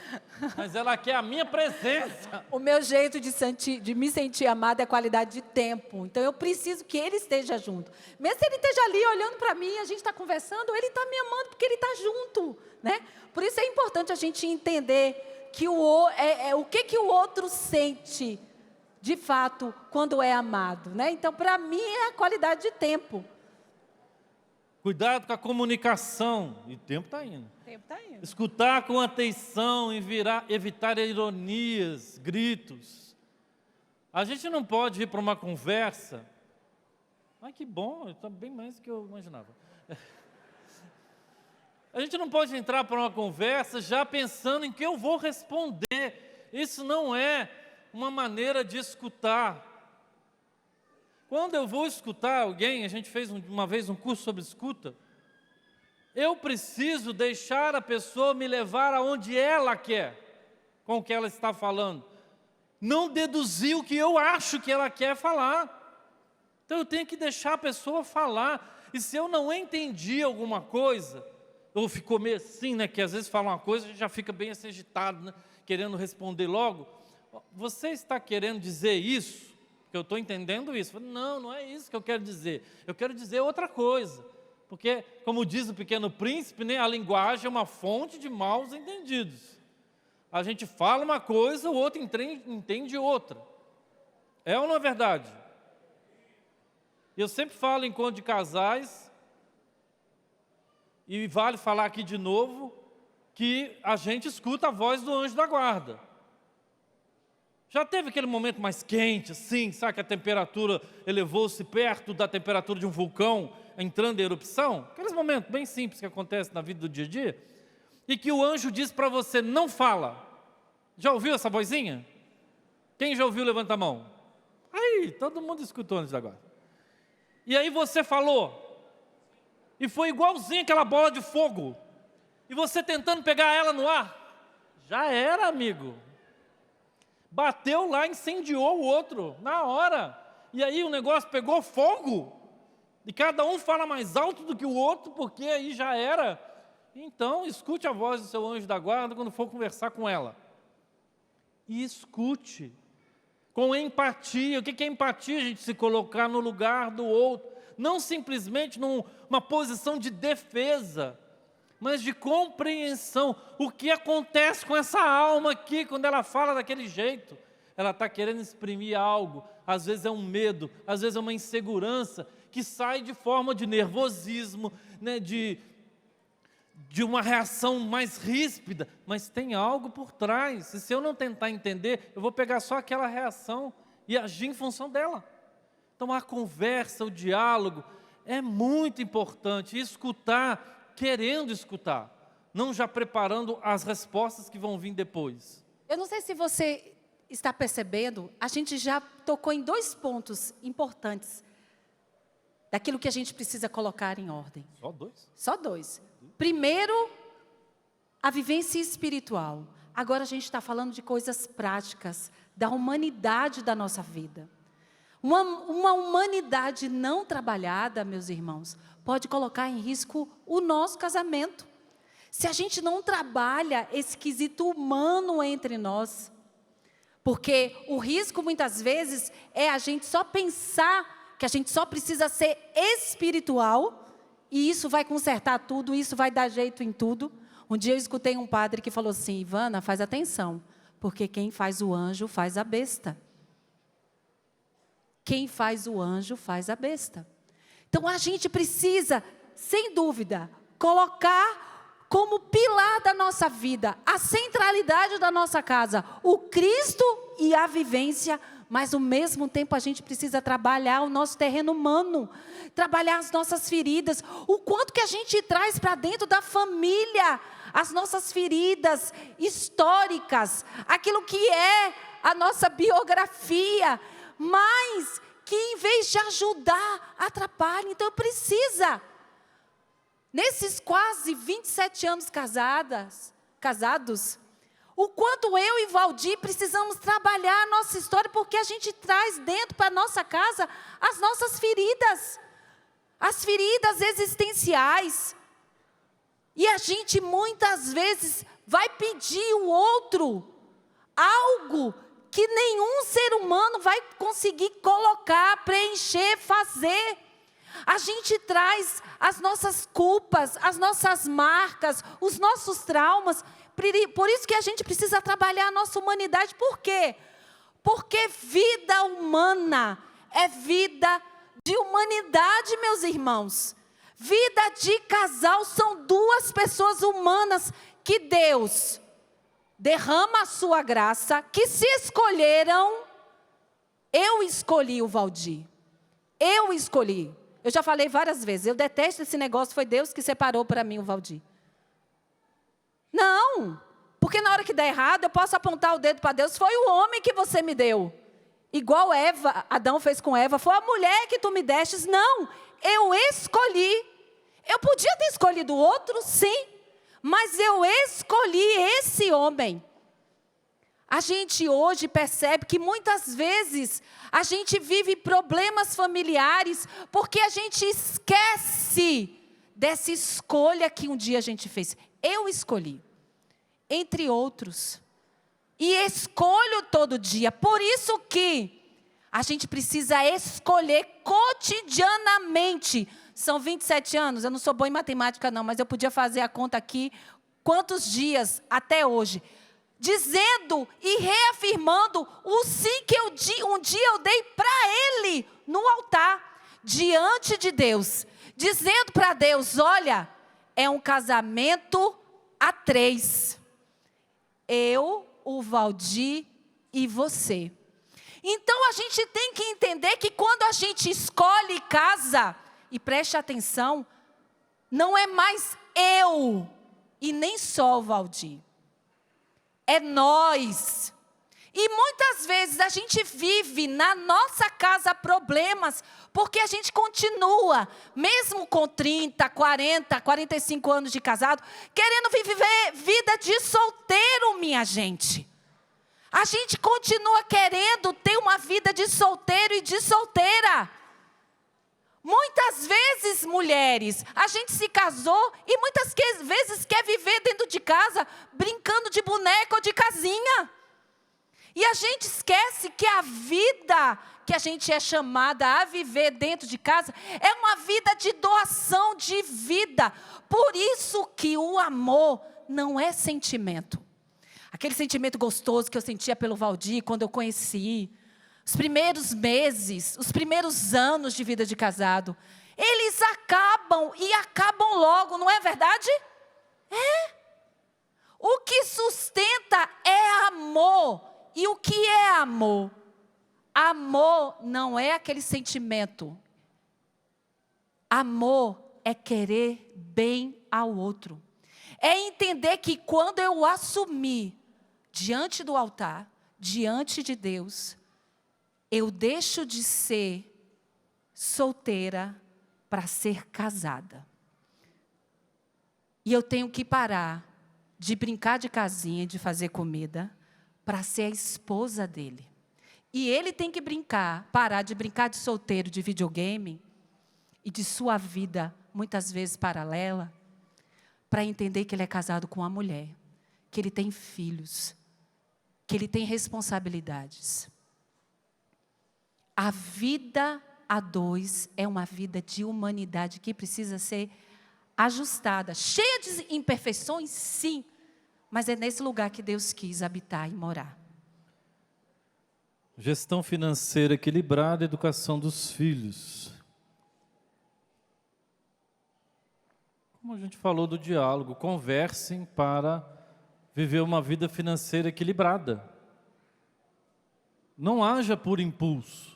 Mas ela quer a minha presença. O meu jeito de me sentir amada é qualidade de tempo. Então eu preciso que ele esteja junto. Mesmo se ele esteja ali olhando para mim, a gente está conversando, ele está me amando porque ele está junto. Né? Por isso é importante a gente entender que o que o outro sente de fato, quando é amado, né? Então, para mim, é a qualidade de tempo. Cuidado com a comunicação. E o tempo está indo. O tempo está indo. Escutar com atenção, evitar ironias, gritos. A gente não pode ir para uma conversa. Ai, que bom, está bem mais do que eu imaginava. A gente não pode entrar para uma conversa já pensando em que eu vou responder. Isso não é uma maneira de escutar. Quando eu vou escutar alguém, a gente fez uma vez um curso sobre escuta, eu preciso deixar a pessoa me levar aonde ela quer, com o que ela está falando. Não deduzir o que eu acho que ela quer falar. Então eu tenho que deixar a pessoa falar. E se eu não entendi alguma coisa, ou ficou meio assim, né, que às vezes fala uma coisa, a gente já fica bem assim, agitado, né, querendo responder logo. Você está querendo dizer isso? Porque eu estou entendendo isso. Não, não é isso que eu quero dizer. Eu quero dizer outra coisa. Porque, como diz o Pequeno Príncipe, né, a linguagem é uma fonte de maus entendidos. A gente fala uma coisa, o outro entende outra. É ou não é verdade? Eu sempre falo em encontro de casais, E vale falar aqui de novo que a gente escuta a voz do anjo da guarda. Já teve aquele momento mais quente, assim, sabe, que a temperatura elevou-se perto da temperatura de um vulcão entrando em erupção? Aqueles momentos bem simples que acontecem na vida do dia a dia. E que o anjo diz para você, não fala. Já ouviu essa vozinha? Quem já ouviu, levanta a mão. Aí, todo mundo escutou antes agora. E aí você falou. E foi igualzinho aquela bola de fogo. E você tentando pegar ela no ar. Já era, amigo. Bateu lá, incendiou o outro, na hora. E aí o negócio pegou fogo. E cada um fala mais alto do que o outro, porque aí já era. Então, escute a voz do seu anjo da guarda quando for conversar com ela. E escute. Com empatia. O que é empatia? A gente se colocar no lugar do outro. Não simplesmente numa posição de defesa, mas de compreensão. O que acontece com essa alma aqui, quando ela fala daquele jeito? Ela está querendo exprimir algo, às vezes é um medo, às vezes é uma insegurança, que sai de forma de nervosismo, né, de uma reação mais ríspida, mas tem algo por trás. E se eu não tentar entender, eu vou pegar só aquela reação e agir em função dela. Então a conversa, o diálogo é muito importante. Escutar, querendo escutar, não já preparando as respostas que vão vir depois. Eu não sei se você está percebendo, a gente já tocou em 2 pontos importantes daquilo que a gente precisa colocar em ordem. Só 2? Só 2. Primeiro, a vivência espiritual. Agora a gente está falando de coisas práticas, da humanidade da nossa vida. Uma humanidade não trabalhada, meus irmãos, pode colocar em risco o nosso casamento. Se a gente não trabalha esse quesito humano entre nós, porque o risco muitas vezes é a gente só pensar que a gente só precisa ser espiritual e isso vai consertar tudo, isso vai dar jeito em tudo. Um dia eu escutei um padre que falou assim, Ivana, faz atenção, porque quem faz o anjo faz a besta. Quem faz o anjo faz a besta. Então a gente precisa, sem dúvida, colocar como pilar da nossa vida, a centralidade da nossa casa, o Cristo e a vivência, mas ao mesmo tempo a gente precisa trabalhar o nosso terreno humano, trabalhar as nossas feridas, o quanto que a gente traz para dentro da família, as nossas feridas históricas, aquilo que é a nossa biografia, mas que em vez de ajudar, atrapalha. Então precisa, nesses quase 27 anos casados, o quanto eu e Valdir precisamos trabalhar a nossa história, porque a gente traz dentro para a nossa casa as nossas feridas, as feridas existenciais. E a gente muitas vezes vai pedir o outro algo que nenhum ser humano vai conseguir colocar, preencher, fazer. A gente traz as nossas culpas, as nossas marcas, os nossos traumas. Por isso que a gente precisa trabalhar a nossa humanidade. Por quê? Porque vida humana é vida de humanidade, meus irmãos. Vida de casal são 2 pessoas humanas que Deus derrama a sua graça, que se escolheram. Eu escolhi o Valdir. Eu escolhi. Eu já falei várias vezes, eu detesto esse negócio, foi Deus que separou para mim o Valdir. Não, porque na hora que der errado, eu posso apontar o dedo para Deus, foi o homem que você me deu. Igual Adão fez com Eva, foi a mulher que tu me destes. Não, eu escolhi. Eu podia ter escolhido outro, sim, mas eu escolhi esse homem. A gente hoje percebe que muitas vezes a gente vive problemas familiares porque a gente esquece dessa escolha que um dia a gente fez. Eu escolhi, entre outros, e escolho todo dia. Por isso que a gente precisa escolher cotidianamente. São 27 anos, eu não sou boa em matemática não, mas eu podia fazer a conta aqui, quantos dias até hoje, dizendo e reafirmando o sim que um dia eu dei para Ele, no altar, diante de Deus, dizendo para Deus, olha, é um casamento a 3. Eu, o Valdir e você. Então a gente tem que entender que quando a gente escolhe casa, e preste atenção, não é mais eu e nem só o Valdir. É nós. E muitas vezes a gente vive na nossa casa problemas, porque a gente continua, mesmo com 30, 40, 45 anos de casado, querendo viver vida de solteiro, minha gente. A gente continua querendo ter uma vida de solteiro e de solteira. Muitas vezes, mulheres, a gente se casou e muitas vezes quer viver dentro de casa, brincando de boneca ou de casinha. E a gente esquece que a vida que a gente é chamada a viver dentro de casa é uma vida de doação de vida. Por isso que o amor não é sentimento. Aquele sentimento gostoso que eu sentia pelo Valdir quando eu conheci, os primeiros meses, os primeiros anos de vida de casado, eles acabam e acabam logo, não é verdade? É. O que sustenta é amor. E o que é amor? Amor não é aquele sentimento. Amor é querer bem ao outro. É entender que quando eu assumir diante do altar, diante de Deus, eu deixo de ser solteira para ser casada. E eu tenho que parar de brincar de casinha, de fazer comida, para ser a esposa dele. E ele tem que parar de brincar de solteiro, de videogame, e de sua vida, muitas vezes paralela, para entender que ele é casado com uma mulher, que ele tem filhos, que ele tem responsabilidades. A vida a 2 é uma vida de humanidade que precisa ser ajustada, cheia de imperfeições, sim, mas é nesse lugar que Deus quis habitar e morar. Gestão financeira equilibrada, educação dos filhos. Como a gente falou do diálogo, conversem para viver uma vida financeira equilibrada. Não haja por impulso.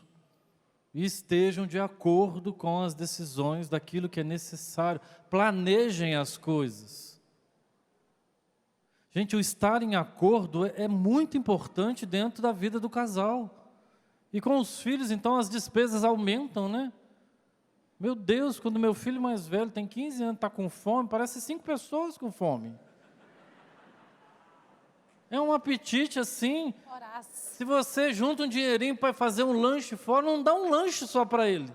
E estejam de acordo com as decisões daquilo que é necessário. Planejem as coisas. Gente, o estar em acordo é muito importante dentro da vida do casal. E com os filhos, então, as despesas aumentam, né? Meu Deus, quando meu filho mais velho tem 15 anos, está com fome, parece 5 pessoas com fome. É um apetite assim. Se você junta um dinheirinho para fazer um lanche fora, não dá um lanche só para ele.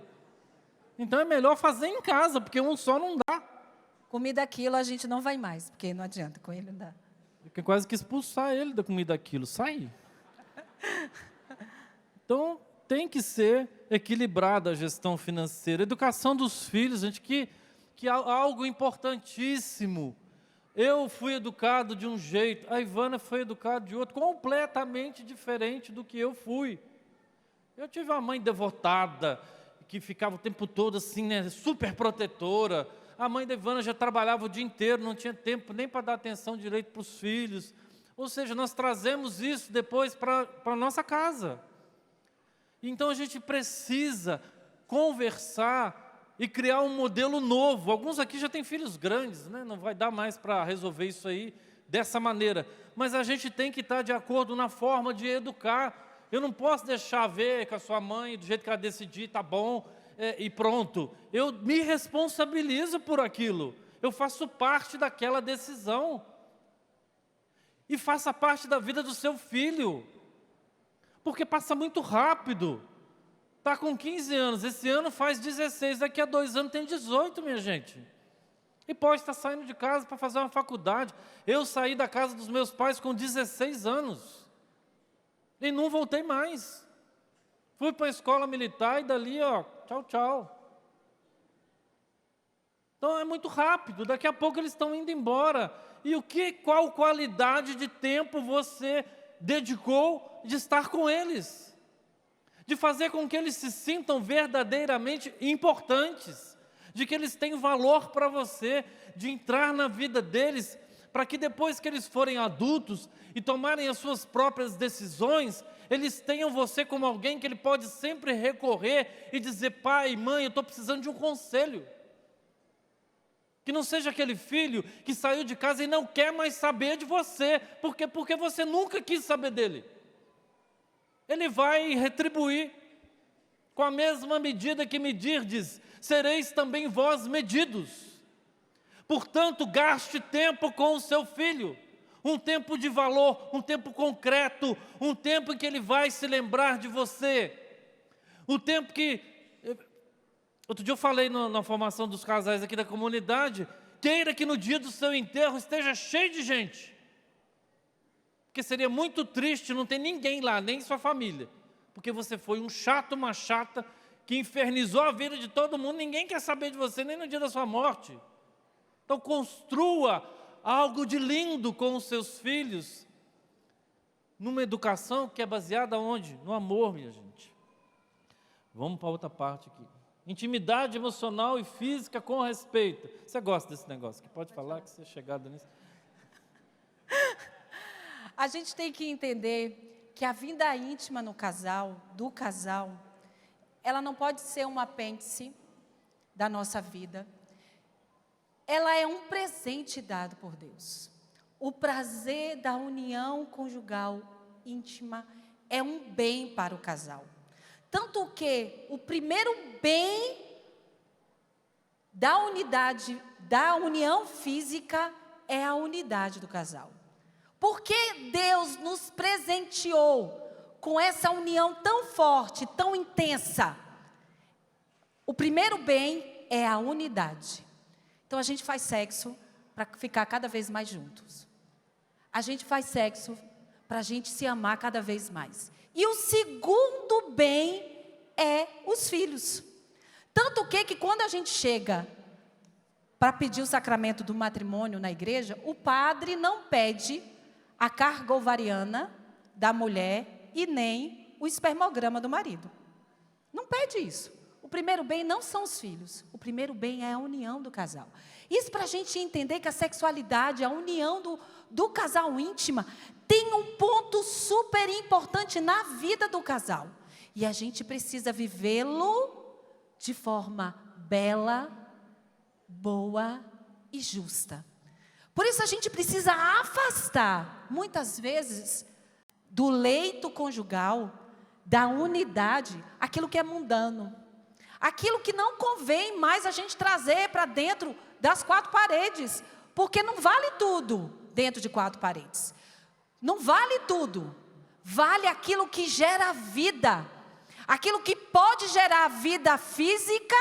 Então é melhor fazer em casa, porque um só não dá. Comida aquilo a gente não vai mais, porque não adianta, com ele não dá. Eu quase que expulsar ele da comida aquilo, sai. Então tem que ser equilibrada a gestão financeira. Educação dos filhos, gente, que é algo importantíssimo. Eu fui educado de um jeito, a Ivana foi educada de outro, completamente diferente do que eu fui. Eu tive uma mãe devotada, que ficava o tempo todo assim, né, super protetora. A mãe da Ivana já trabalhava o dia inteiro, não tinha tempo nem para dar atenção direito para os filhos. Ou seja, nós trazemos isso depois para a nossa casa. Então a gente precisa conversar e criar um modelo novo. Alguns aqui já têm filhos grandes, né? Não vai dar mais para resolver isso aí dessa maneira. Mas a gente tem que estar de acordo na forma de educar. Eu não posso deixar ver com a sua mãe, do jeito que ela decidir, tá bom, e pronto. Eu me responsabilizo por aquilo. Eu faço parte daquela decisão. E faça parte da vida do seu filho. Porque passa muito rápido. Está com 15 anos, esse ano faz 16, daqui a 2 anos tem 18, minha gente. E pode estar saindo de casa para fazer uma faculdade. Eu saí da casa dos meus pais com 16 anos. E não voltei mais. Fui para a escola militar e dali, ó, tchau, tchau. Então é muito rápido, daqui a pouco eles estão indo embora. E qual qualidade de tempo você dedicou de estar com eles? De fazer com que eles se sintam verdadeiramente importantes, de que eles têm valor para você, de entrar na vida deles, para que depois que eles forem adultos e tomarem as suas próprias decisões, eles tenham você como alguém que ele pode sempre recorrer e dizer: pai, mãe, eu estou precisando de um conselho. Que não seja aquele filho que saiu de casa e não quer mais saber de você, porque você nunca quis saber dele. Ele vai retribuir. Com a mesma medida que medirdes, sereis também vós medidos. Portanto, gaste tempo com o seu filho. Um tempo de valor, um tempo concreto, um tempo em que ele vai se lembrar de você. Um tempo que... Outro dia eu falei na formação dos casais aqui da comunidade, queira que no dia do seu enterro esteja cheio de gente. Porque seria muito triste não ter ninguém lá, nem sua família. Porque você foi um chato, uma chata, que infernizou a vida de todo mundo, ninguém quer saber de você, nem no dia da sua morte. Então construa algo de lindo com os seus filhos, numa educação que é baseada onde? No amor, minha gente. Vamos para outra parte aqui. Intimidade emocional e física com respeito. Você gosta desse negócio? Que pode falar que você é chegado nisso? A gente tem que entender que a vida íntima no casal, do casal, ela não pode ser um apêndice da nossa vida. Ela é um presente dado por Deus. O prazer da união conjugal íntima é um bem para o casal. Tanto que o primeiro bem da unidade, da união física, é a unidade do casal. Porque Deus nos presenteou com essa união tão forte, tão intensa. O primeiro bem é a unidade. Então a gente faz sexo para ficar cada vez mais juntos. A gente faz sexo para a gente se amar cada vez mais. E o segundo bem é os filhos. Tanto que quando a gente chega para pedir o sacramento do matrimônio na igreja, o padre não pede a carga ovariana da mulher e nem o espermograma do marido. Não pede isso. O primeiro bem não são os filhos. O primeiro bem é a união do casal. Isso para a gente entender que a sexualidade, a união do casal íntima, tem um ponto super importante na vida do casal. E a gente precisa vivê-lo de forma bela, boa e justa. Por isso a gente precisa afastar, muitas vezes, do leito conjugal, da unidade, aquilo que é mundano. Aquilo que não convém mais a gente trazer para dentro das quatro paredes. Porque não vale tudo dentro de quatro paredes. Não vale tudo. Vale aquilo que gera vida. Aquilo que pode gerar vida física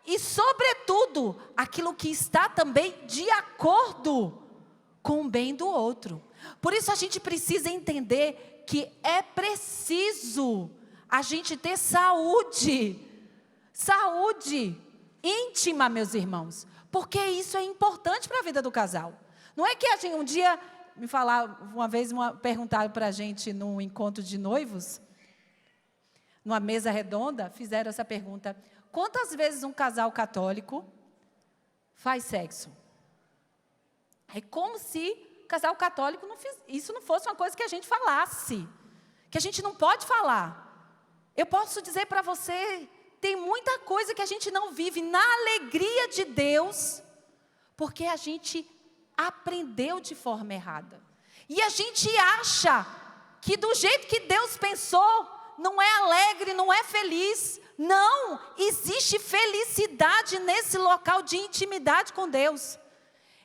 e, sobretudo, aquilo que está também de acordo com o bem do outro. Por isso a gente precisa entender que é preciso a gente ter saúde íntima, meus irmãos, porque isso é importante para a vida do casal. Não é que a gente, um dia, perguntaram para a gente num encontro de noivos, numa mesa redonda, fizeram essa pergunta: quantas vezes um casal católico faz sexo? É como se o casal católico isso não fosse uma coisa que a gente falasse, que a gente não pode falar. Eu posso dizer para você, tem muita coisa que a gente não vive na alegria de Deus, porque a gente aprendeu de forma errada. E a gente acha que do jeito que Deus pensou, não é alegre, não é feliz. Não, existe felicidade nesse local de intimidade com Deus.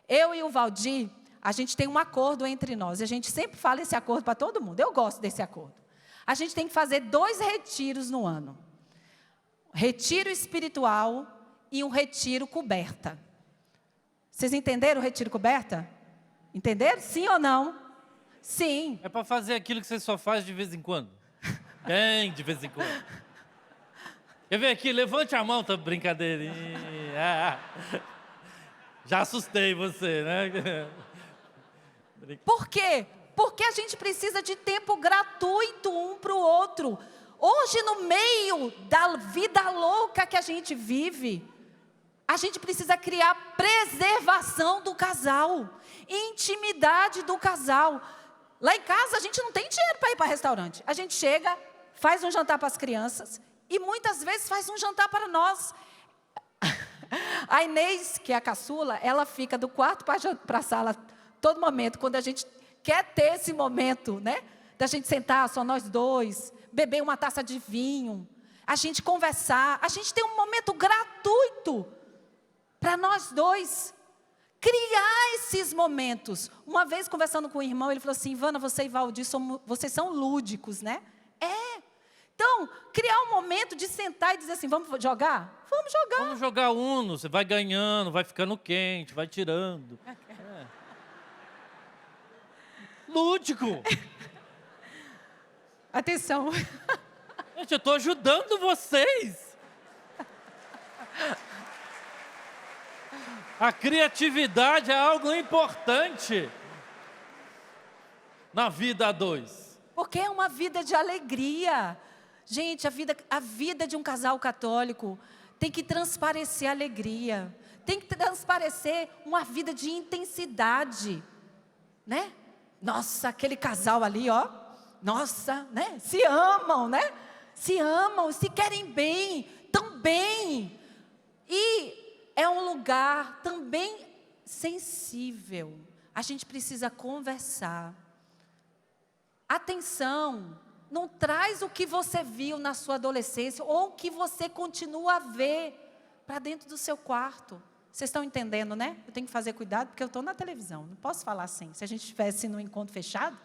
Eu e o Valdir, a gente tem um acordo entre nós. A gente sempre fala esse acordo para todo mundo. Eu gosto desse acordo. A gente tem que fazer 2 retiros no ano. Retiro espiritual e um retiro coberta. Vocês entenderam o retiro coberta? Entenderam? Sim ou não? Sim. É para fazer aquilo que você só faz de vez em quando. Bem, de vez em quando. Quer ver aqui? Levante a mão, tá brincadeirinha. Já assustei você, né? Por quê? Porque a gente precisa de tempo gratuito um para o outro. Hoje, no meio da vida louca que a gente vive, a gente precisa criar preservação do casal, intimidade do casal. Lá em casa, a gente não tem dinheiro para ir para restaurante. A gente chega, faz um jantar para as crianças e muitas vezes faz um jantar para nós. A Inês, que é a caçula, ela fica do quarto para a sala todo momento, quando a gente quer ter esse momento, né? Da gente sentar, só nós dois, beber uma taça de vinho, a gente conversar, a gente tem um momento gratuito para nós dois. Criar esses momentos. Uma vez, conversando com o irmão, ele falou assim: Ivana, você e Valdir, vocês são lúdicos, né? Então, criar um momento de sentar e dizer assim: vamos jogar? Vamos jogar. Vamos jogar Uno, você vai ganhando, vai ficando quente, vai tirando. Lúdico. Atenção. Gente, eu estou ajudando vocês. A criatividade é algo importante na vida a dois. Porque é uma vida de alegria. Gente, a vida de um casal católico tem que transparecer alegria. Tem que transparecer uma vida de intensidade. Né? Nossa, aquele casal ali, ó. Nossa, né? Se amam, né? Se amam, se querem bem, tão bem. E é um lugar também sensível. A gente precisa conversar. Atenção, não traz o que você viu na sua adolescência ou o que você continua a ver para dentro do seu quarto. Vocês estão entendendo, né? Eu tenho que fazer cuidado porque eu estou na televisão. Não posso falar assim. Se a gente estivesse num encontro fechado,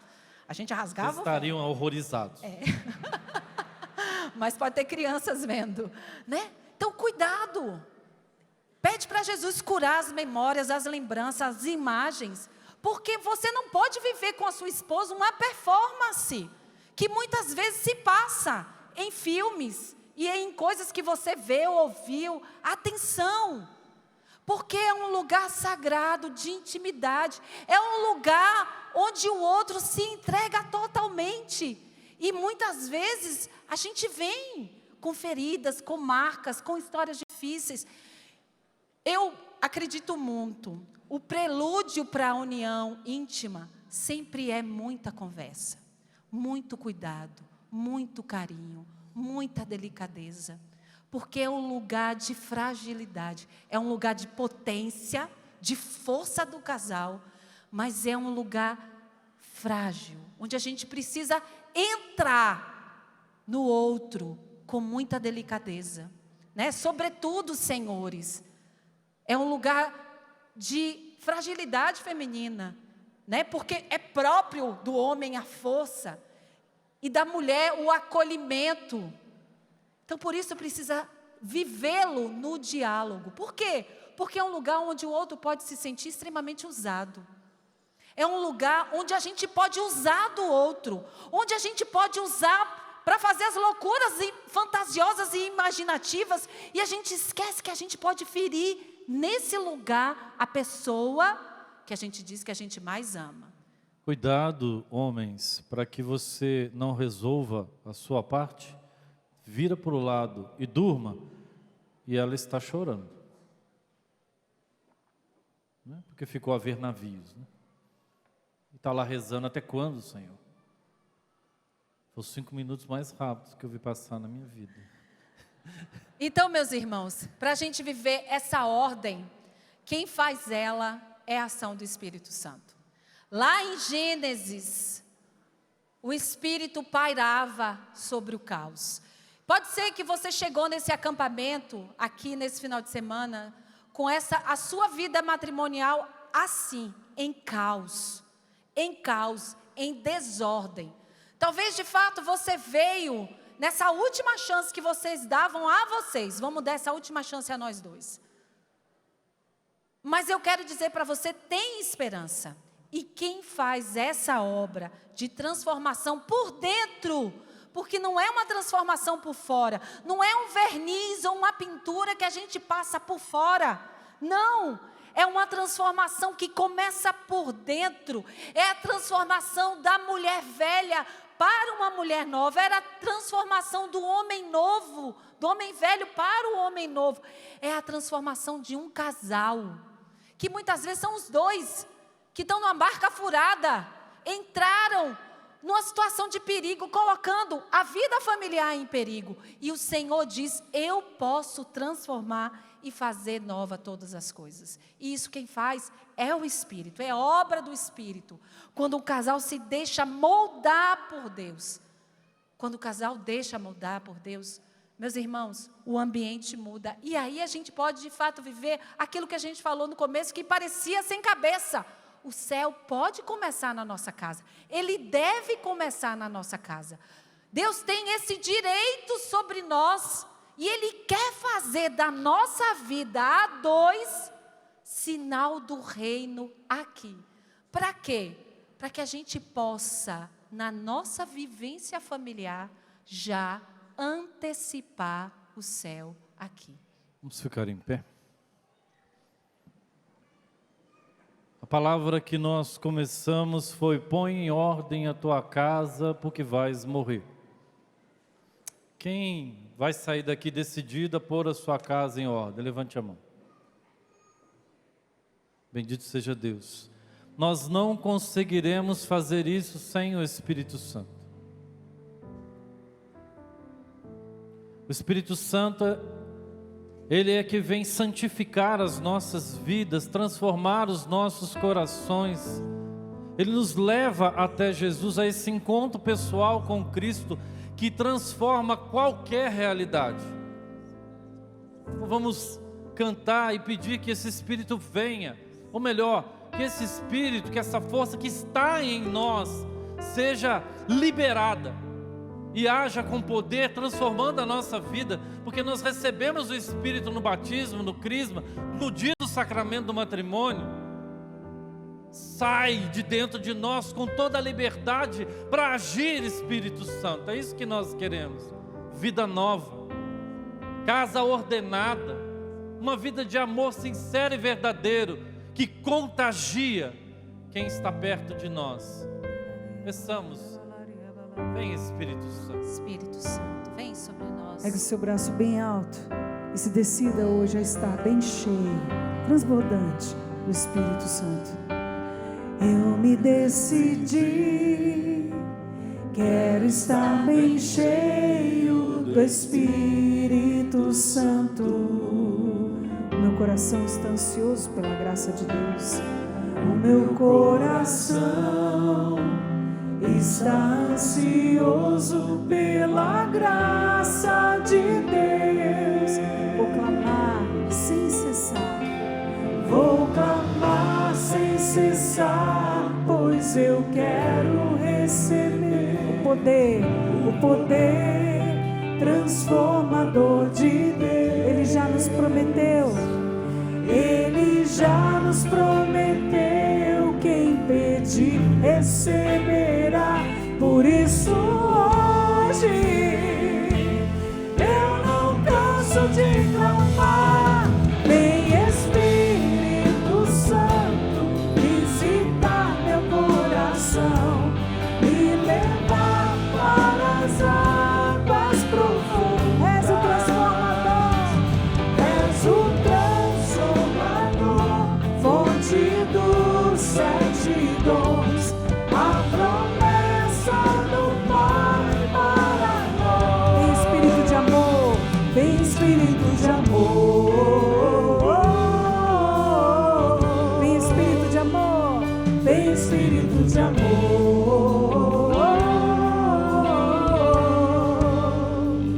a gente rasgava. Vocês estariam horrorizados. Mas pode ter crianças vendo, né? Então, cuidado. Pede para Jesus curar as memórias, as lembranças, as imagens. Porque você não pode viver com a sua esposa uma performance que muitas vezes se passa em filmes e em coisas que você vê ou ouviu. Atenção! Porque é um lugar sagrado de intimidade. É um lugar onde o outro se entrega totalmente. E muitas vezes a gente vem com feridas, com marcas, com histórias difíceis. Eu acredito muito, o prelúdio para a união íntima sempre é muita conversa, muito cuidado, muito carinho, muita delicadeza, porque é um lugar de fragilidade, é um lugar de potência, de força do casal, mas é um lugar frágil, onde a gente precisa entrar no outro com muita delicadeza, né? Sobretudo, senhores, é um lugar de fragilidade feminina, né? Porque é próprio do homem a força e da mulher o acolhimento. Então, por isso precisa vivê-lo no diálogo. Por quê? Porque é um lugar onde o outro pode se sentir extremamente usado. É um lugar onde a gente pode usar do outro, onde a gente pode usar para fazer as loucuras fantasiosas e imaginativas, e a gente esquece que a gente pode ferir nesse lugar a pessoa que a gente diz que a gente mais ama. Cuidado, homens, para que você não resolva a sua parte, vira para o lado e durma, e ela está chorando. Né? Porque ficou a ver navios. Né? E está lá rezando: até quando, Senhor? Foi os 5 minutos mais rápidos que eu vi passar na minha vida. Então, meus irmãos, para a gente viver essa ordem, quem faz ela é a ação do Espírito Santo. Lá em Gênesis, o Espírito pairava sobre o caos. Pode ser que você chegou nesse acampamento, aqui nesse final de semana, com a sua vida matrimonial assim, em caos, em desordem. Talvez de fato você veio nessa última chance que vocês davam a vocês. Vamos dar essa última chance a nós dois. Mas eu quero dizer para você, tem esperança. E quem faz essa obra de transformação por dentro, porque não é uma transformação por fora, não é um verniz ou uma pintura que a gente passa por fora. Não, é uma transformação que começa por dentro. É a transformação da mulher velha para uma mulher nova, era a transformação do homem novo, do homem velho para o homem novo. É a transformação de um casal, que muitas vezes são os dois, que estão numa barca furada, entraram numa situação de perigo, colocando a vida familiar em perigo. E o Senhor diz: eu posso transformar e fazer nova todas as coisas. E isso quem faz é o Espírito, é obra do Espírito. Quando o casal se deixa moldar por Deus, quando o casal deixa moldar por Deus, meus irmãos, o ambiente muda. E aí a gente pode de fato viver aquilo que a gente falou no começo, que parecia sem cabeça. O céu pode começar na nossa casa. Ele deve começar na nossa casa. Deus tem esse direito sobre nós. E Ele quer fazer da nossa vida a dois sinal do reino aqui. Para quê? Para que a gente possa, na nossa vivência familiar, já antecipar o céu aqui. Vamos ficar em pé. A palavra que nós começamos foi: põe em ordem a tua casa, porque vais morrer. Quem vai sair daqui decidido a pôr a sua casa em ordem? Levante a mão. Bendito seja Deus. Nós não conseguiremos fazer isso sem o Espírito Santo. O Espírito Santo, Ele é que vem santificar as nossas vidas, transformar os nossos corações. Ele nos leva até Jesus, a esse encontro pessoal com Cristo, que transforma qualquer realidade. Vamos cantar e pedir que esse Espírito venha, ou melhor, que esse Espírito, que essa força que está em nós, seja liberada e haja com poder, transformando a nossa vida, porque nós recebemos o Espírito no batismo, no crisma, no dia do sacramento do matrimônio. Sai de dentro de nós com toda a liberdade para agir, Espírito Santo. É isso que nós queremos. Vida nova, casa ordenada, uma vida de amor sincero e verdadeiro, que contagia quem está perto de nós. Peçamos: vem, Espírito Santo. Espírito Santo, vem sobre nós. Pegue o seu braço bem alto e se decida hoje a estar bem cheio, transbordante do Espírito Santo. Eu me decidi, quero estar bem cheio do Espírito Santo. O meu coração está ansioso pela graça de Deus. O meu coração está ansioso pela graça de Deus. Vou clamar sem cessar. Vou clamar sem cessar, pois eu quero receber o poder transformador de Deus. Ele já nos prometeu. Ele já nos prometeu, quem pedir receberá. Por isso hoje eu não canso de clamar. Vem Espírito Santo, visitar meu coração, me levar para as águas profundas. És o transformador, és o transformador, fonte dos 7 dons, a promessa do Pai para nós. Vem Espírito de amor, vem Espírito de amor. Vem Espírito de amor, vem Espírito de amor.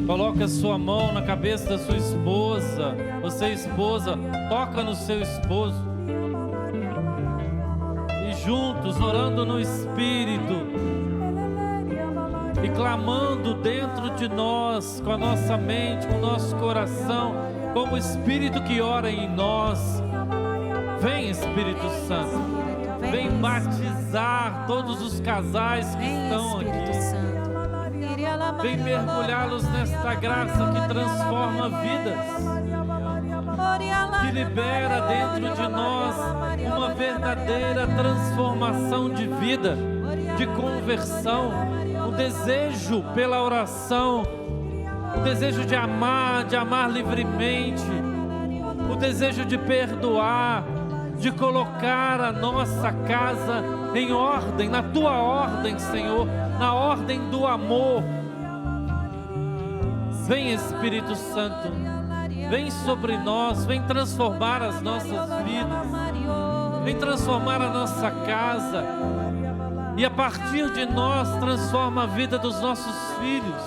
Coloque a sua mão na cabeça da sua esposa. Você, esposa, toca no seu esposo. E juntos, orando no Espírito e clamando dentro de nós, com a nossa mente, com o nosso coração, como o Espírito que ora em nós. Vem, Espírito Santo, vem batizar todos os casais que estão aqui. Vem mergulhá-los nesta graça que transforma vidas, que libera dentro de nós uma verdadeira transformação de vida, de conversão. o desejo pela oração, o desejo de amar livremente, o desejo de perdoar, de colocar a nossa casa em ordem, na tua ordem, Senhor, na ordem do amor. Vem, Espírito Santo, vem sobre nós, vem transformar as nossas vidas, vem transformar a nossa casa, e a partir de nós transforma a vida dos nossos filhos.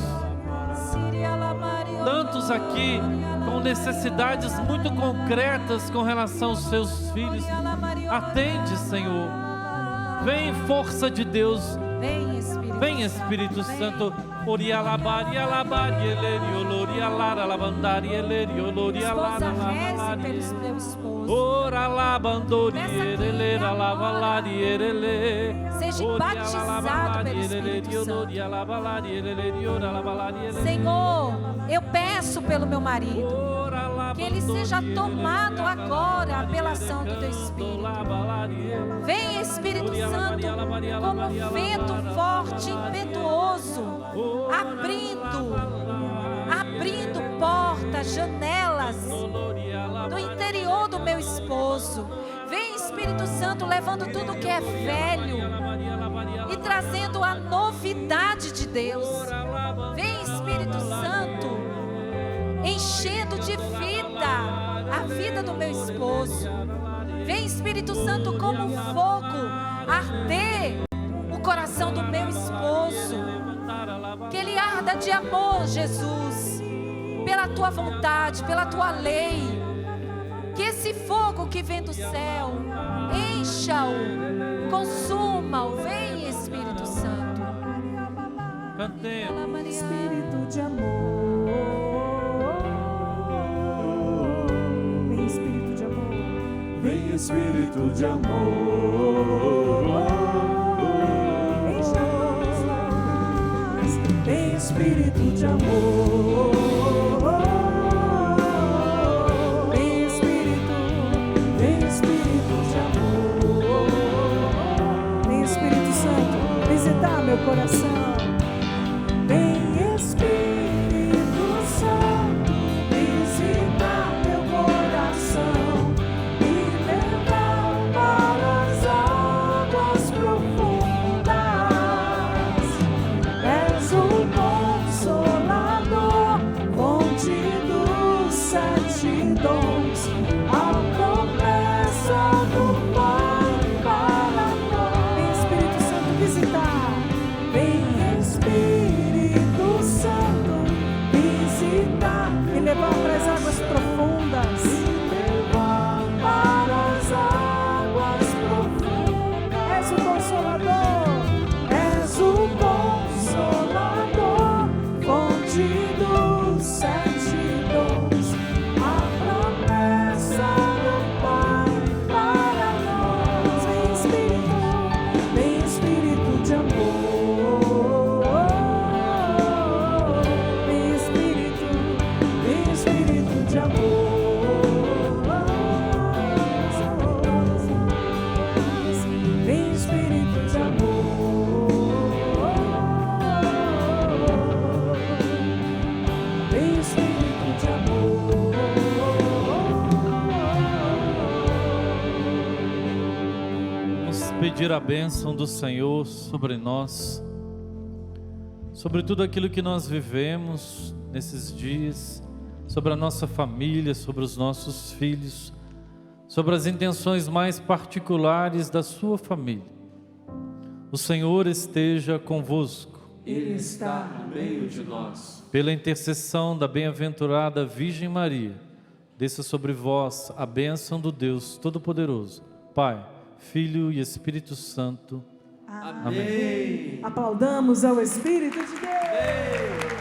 Tantos aqui com necessidades muito concretas com relação aos seus filhos. Atende, Senhor. Vem, força de Deus. Vem, Espírito Santo. Reze pelo esposo. Seja batizado pelo Espírito Santo. Senhor, eu peço pelo meu marido, que ele seja tomado agora pela ação do teu Espírito. Vem, Espírito Santo, como um vento forte, impetuoso, abrindo portas, janelas do interior do meu esposo. Vem, Espírito Santo, levando tudo que é velho e trazendo a novidade de Deus. Vem, Espírito Santo, enchendo de vida a vida do meu esposo. Vem, Espírito Santo, como um fogo, arder o coração do meu esposo. Que ele arda de amor, Jesus, pela tua vontade, pela tua lei. Que esse fogo que vem do céu encha-o, consuma-o. Vem, Espírito Santo. Cantemos. Espírito de amor. Vem, Espírito de amor. Vem, Espírito de amor. Enche-nos mais. Vem, Espírito de amor. Vem, Espírito de amor. Vem, Espírito Santo, visitar meu coração. Vem, Espírito Santo, visitar meu coração e levar para as águas profundas. És o Consolador, fonte dos 7 dons, a promessa do Pai para nós. Vem, Espírito Santo, visitar. Vem, Espírito Santo, visitar e levar para as águas profundas. Levar para as águas profundas. És o Consolador, és o Consolador, fonte dos 7 dons, a promessa do Pai para nós. Vem, Espírito de amor. Vem, Espírito de amor. Vem, Espírito de amor. Vem, Espírito de amor. Vamos pedir a bênção do Senhor sobre nós, sobre tudo aquilo que nós vivemos nesses dias, sobre a nossa família, sobre os nossos filhos, sobre as intenções mais particulares da sua família. O Senhor esteja convosco. Ele está no meio de nós. Pela intercessão da bem-aventurada Virgem Maria, desça sobre vós a bênção do Deus Todo-Poderoso, Pai, Filho e Espírito Santo. Amém. Aplaudamos ao Espírito de Deus.